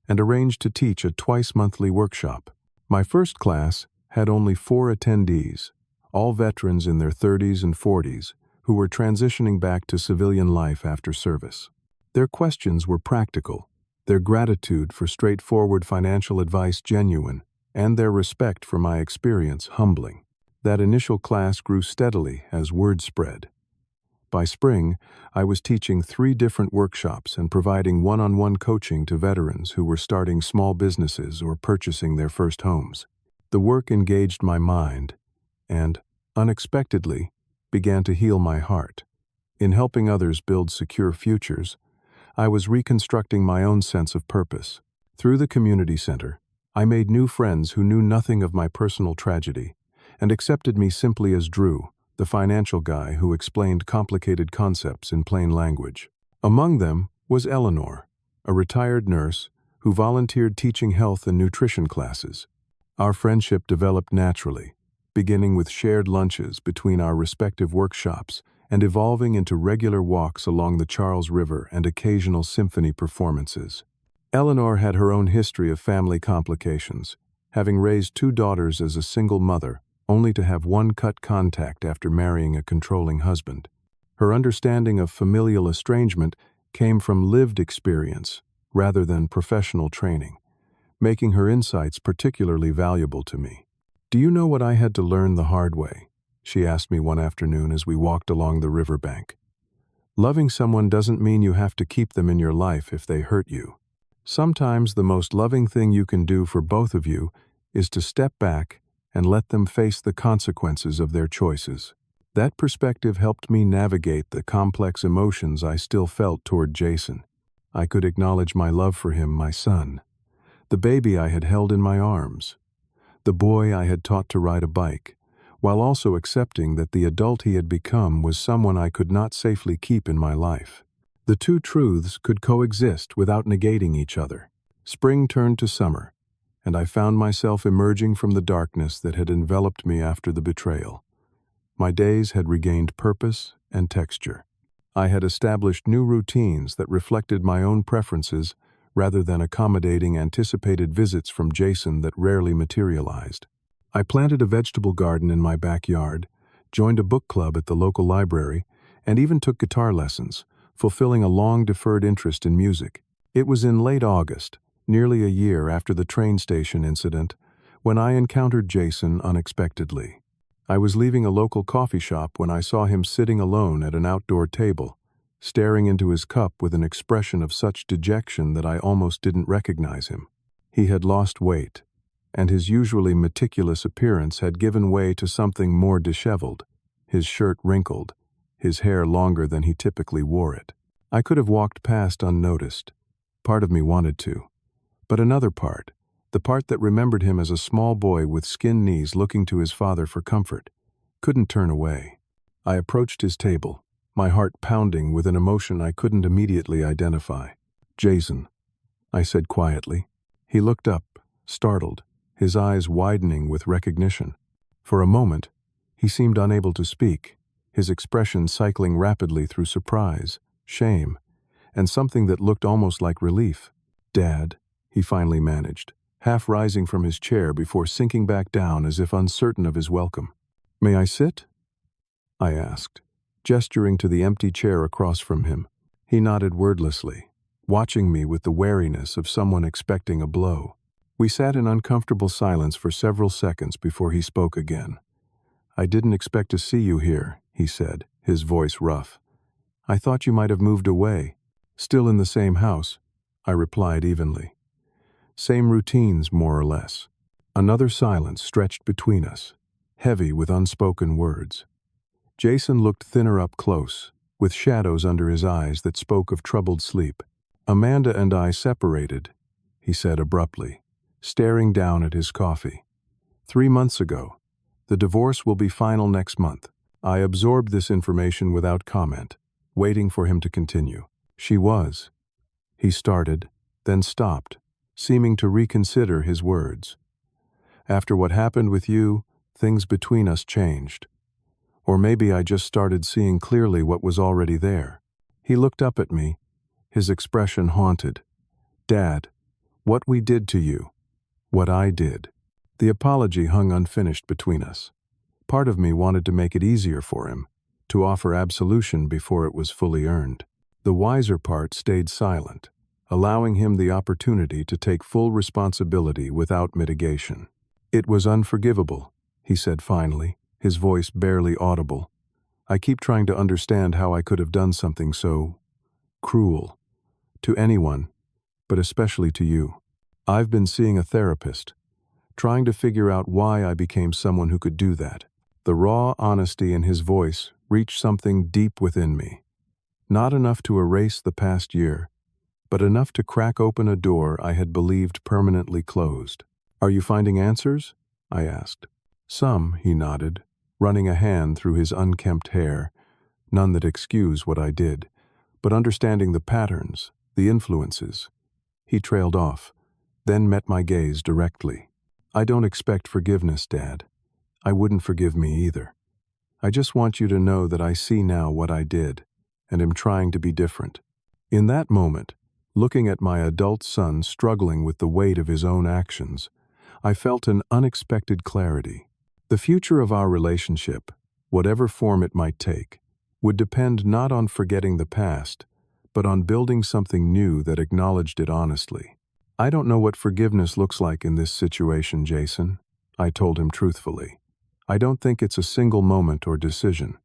and arranged to teach a twice-monthly workshop. My first class had only 4 attendees, all veterans in their 30s and 40s, who were transitioning back to civilian life after service. Their questions were practical, their gratitude for straightforward financial advice genuine, and their respect for my experience humbling. That initial class grew steadily as word spread. By spring, I was teaching 3 different workshops and providing one-on-one coaching to veterans who were starting small businesses or purchasing their first homes. The work engaged my mind and, unexpectedly, began to heal my heart. In helping others build secure futures, I was reconstructing my own sense of purpose. Through the community center, I made new friends who knew nothing of my personal tragedy and accepted me simply as Drew, the financial guy who explained complicated concepts in plain language. Among them was Eleanor, a retired nurse who volunteered teaching health and nutrition classes. Our friendship developed naturally, beginning with shared lunches between our respective workshops and evolving into regular walks along the Charles River and occasional symphony performances. Eleanor had her own history of family complications, having raised 2 daughters as a single mother, only to have one cut contact after marrying a controlling husband. Her understanding of familial estrangement came from lived experience rather than professional training, making her insights particularly valuable to me. "Do you know what I had to learn the hard way?" she asked me one afternoon as we walked along the riverbank. "Loving someone doesn't mean you have to keep them in your life if they hurt you. Sometimes the most loving thing you can do for both of you is to step back and let them face the consequences of their choices." That perspective helped me navigate the complex emotions I still felt toward Jason. I could acknowledge my love for him, my son, the baby I had held in my arms, the boy I had taught to ride a bike, while also accepting that the adult he had become was someone I could not safely keep in my life. The 2 truths could coexist without negating each other. Spring turned to summer, and I found myself emerging from the darkness that had enveloped me after the betrayal. My days had regained purpose and texture. I had established new routines that reflected my own preferences rather than accommodating anticipated visits from Jason that rarely materialized. I planted a vegetable garden in my backyard, joined a book club at the local library, and even took guitar lessons, fulfilling a long-deferred interest in music. It was in late August, nearly a year after the train station incident, when I encountered Jason unexpectedly. I was leaving a local coffee shop when I saw him sitting alone at an outdoor table, staring into his cup with an expression of such dejection that I almost didn't recognize him. He had lost weight, and his usually meticulous appearance had given way to something more disheveled, his shirt wrinkled, his hair longer than he typically wore it. I could have walked past unnoticed. Part of me wanted to. But another part, the part that remembered him as a small boy with skinned knees looking to his father for comfort, couldn't turn away. I approached his table, my heart pounding with an emotion I couldn't immediately identify. "Jason," I said quietly. He looked up, startled, his eyes widening with recognition. For a moment, he seemed unable to speak, his expression cycling rapidly through surprise, shame, and something that looked almost like relief. "Dad," he finally managed, half rising from his chair before sinking back down as if uncertain of his welcome. "May I sit?" I asked, gesturing to the empty chair across from him. He nodded wordlessly, watching me with the wariness of someone expecting a blow. We sat in uncomfortable silence for several seconds before he spoke again. "I didn't expect to see you here," he said, his voice rough. "I thought you might have moved away." "Still in the same house," I replied evenly. "Same routines, more or less." Another silence stretched between us, heavy with unspoken words. Jason looked thinner up close, with shadows under his eyes that spoke of troubled sleep. "Amanda and I separated," he said abruptly, staring down at his coffee. 3 months ago. The divorce will be final next month." I absorbed this information without comment, waiting for him to continue. "She was," he started, then stopped, seeming to reconsider his words. "After what happened with you, things between us changed. Or maybe I just started seeing clearly what was already there." He looked up at me, his expression haunted. "Dad, what we did to you, what I did." The apology hung unfinished between us. Part of me wanted to make it easier for him, to offer absolution before it was fully earned. The wiser part stayed silent, allowing him the opportunity to take full responsibility without mitigation. "It was unforgivable," he said finally, his voice barely audible. "I keep trying to understand how I could have done something so cruel to anyone, but especially to you. I've been seeing a therapist, trying to figure out why I became someone who could do that." The raw honesty in his voice reached something deep within me. Not enough to erase the past year, but enough to crack open a door I had believed permanently closed. "Are you finding answers?" I asked. "Some," he nodded, running a hand through his unkempt hair. "None that excuse what I did, but understanding the patterns, the influences." He trailed off, then met my gaze directly. "I don't expect forgiveness, Dad. I wouldn't forgive me either. I just want you to know that I see now what I did, and am trying to be different." In that moment, looking at my adult son struggling with the weight of his own actions, I felt an unexpected clarity. The future of our relationship, whatever form it might take, would depend not on forgetting the past, but on building something new that acknowledged it honestly. "I don't know what forgiveness looks like in this situation, Jason," I told him truthfully. "I don't think it's a single moment or decision.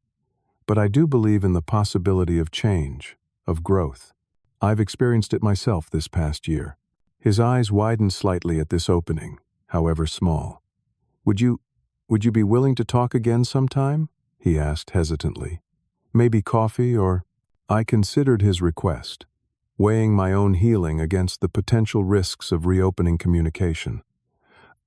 But I do believe in the possibility of change, of growth. I've experienced it myself this past year." His eyes widened slightly at this opening, however small. Would you be willing to talk again sometime?" he asked hesitantly. "Maybe coffee or—" I considered his request, weighing my own healing against the potential risks of reopening communication.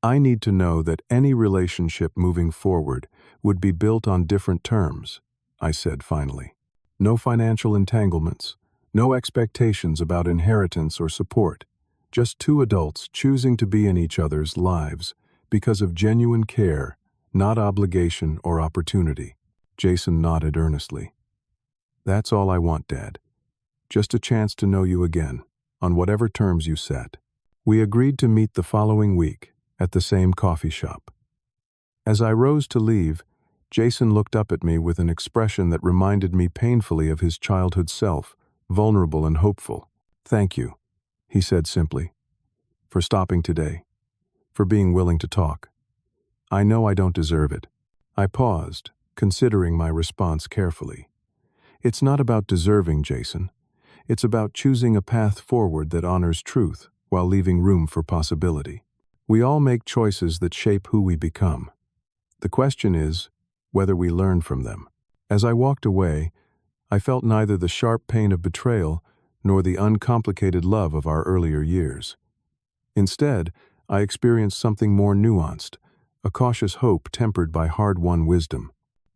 I need to know that any relationship moving forward would be built on different terms, I said finally. No financial entanglements, no expectations about inheritance or support, just two adults choosing to be in each other's lives because of genuine care, not obligation or opportunity. Jason nodded earnestly. "That's all I want, Dad. Just a chance to know you again, on whatever terms you set." We agreed to meet the following week, at the same coffee shop. As I rose to leave, Jason looked up at me with an expression that reminded me painfully of his childhood self, vulnerable and hopeful. "Thank you," he said simply, "for stopping today, for being willing to talk. I know I don't deserve it." I paused, considering my response carefully. "It's not about deserving, Jason. It's about choosing a path forward that honors truth while leaving room for possibility. We all make choices that shape who we become. The question is whether we learn from them." As I walked away, I felt neither the sharp pain of betrayal nor the uncomplicated love of our earlier years. Instead, I experienced something more nuanced, a cautious hope tempered by hard-won wisdom.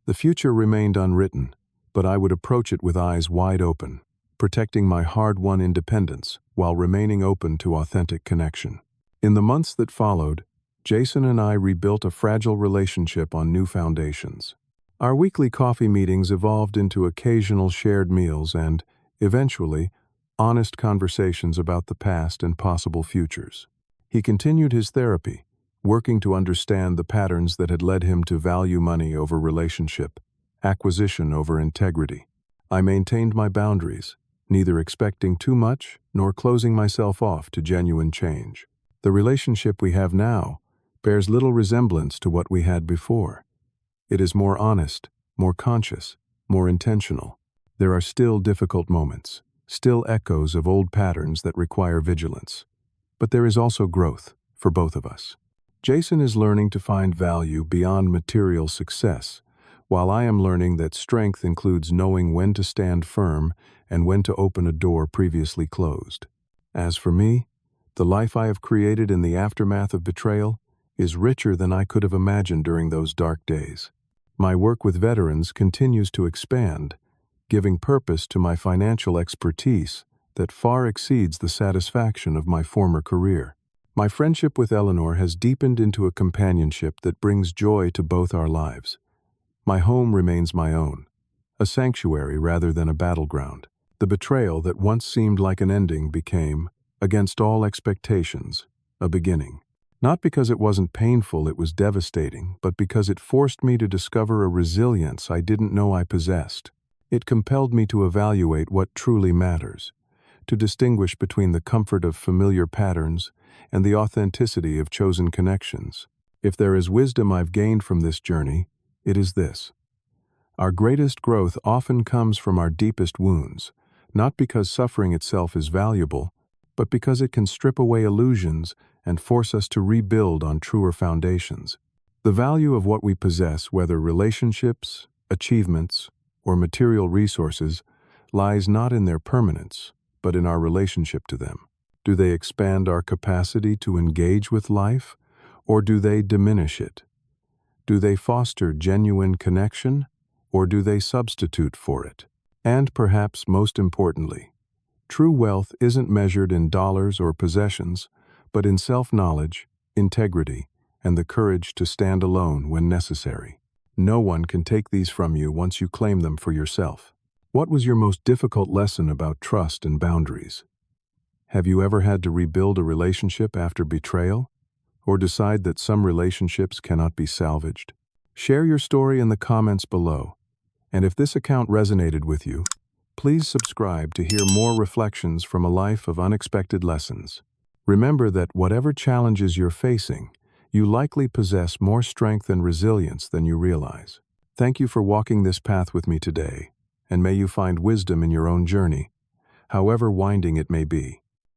The future remained unwritten, but I would approach it with eyes wide open, protecting my hard-won independence while remaining open to authentic connection. In the months that followed, Jason and I rebuilt a fragile relationship on new foundations. Our weekly coffee meetings evolved into occasional shared meals and, eventually, honest conversations about the past and possible futures. He continued his therapy, working to understand the patterns that had led him to value money over relationship, acquisition over integrity. I maintained my boundaries, neither expecting too much nor closing myself off to genuine change. The relationship we have now bears little resemblance to what we had before. It is more honest, more conscious, more intentional. There are still difficult moments, still echoes of old patterns that require vigilance. But there is also growth for both of us. Jason is learning to find value beyond material success, while I am learning that strength includes knowing when to stand firm and when to open a door previously closed. As for me, the life I have created in the aftermath of betrayal is richer than I could have imagined during those dark days. My work with veterans continues to expand, giving purpose to my financial expertise that far exceeds the satisfaction of my former career. My friendship with Eleanor has deepened into a companionship that brings joy to both our lives. My home remains my own, a sanctuary rather than a battleground. The betrayal that once seemed like an ending became, against all expectations, a beginning. Not because it wasn't painful, it was devastating, but because it forced me to discover a resilience I didn't know I possessed. It compelled me to evaluate what truly matters, to distinguish between the comfort of familiar patterns and the authenticity of chosen connections. If there is wisdom I've gained from this journey, it is this. Our greatest growth often comes from our deepest wounds, not because suffering itself is valuable, but because it can strip away illusions and force us to rebuild on truer foundations. The value of what we possess, whether relationships, achievements, or material resources, lies not in their permanence, but in our relationship to them. Do they expand our capacity to engage with life, or do they diminish it? Do they foster genuine connection, or do they substitute for it? And perhaps most importantly, true wealth isn't measured in dollars or possessions, but in self-knowledge, integrity, and the courage to stand alone when necessary. No one can take these from you once you claim them for yourself. What was your most difficult lesson about trust and boundaries? Have you ever had to rebuild a relationship after betrayal? Or decide that some relationships cannot be salvaged? Share your story in the comments below. And if this account resonated with you, please subscribe to hear more reflections from a life of unexpected lessons. Remember that whatever challenges you're facing, you likely possess more strength and resilience than you realize. Thank you for walking this path with me today, and may you find wisdom in your own journey, however winding it may be.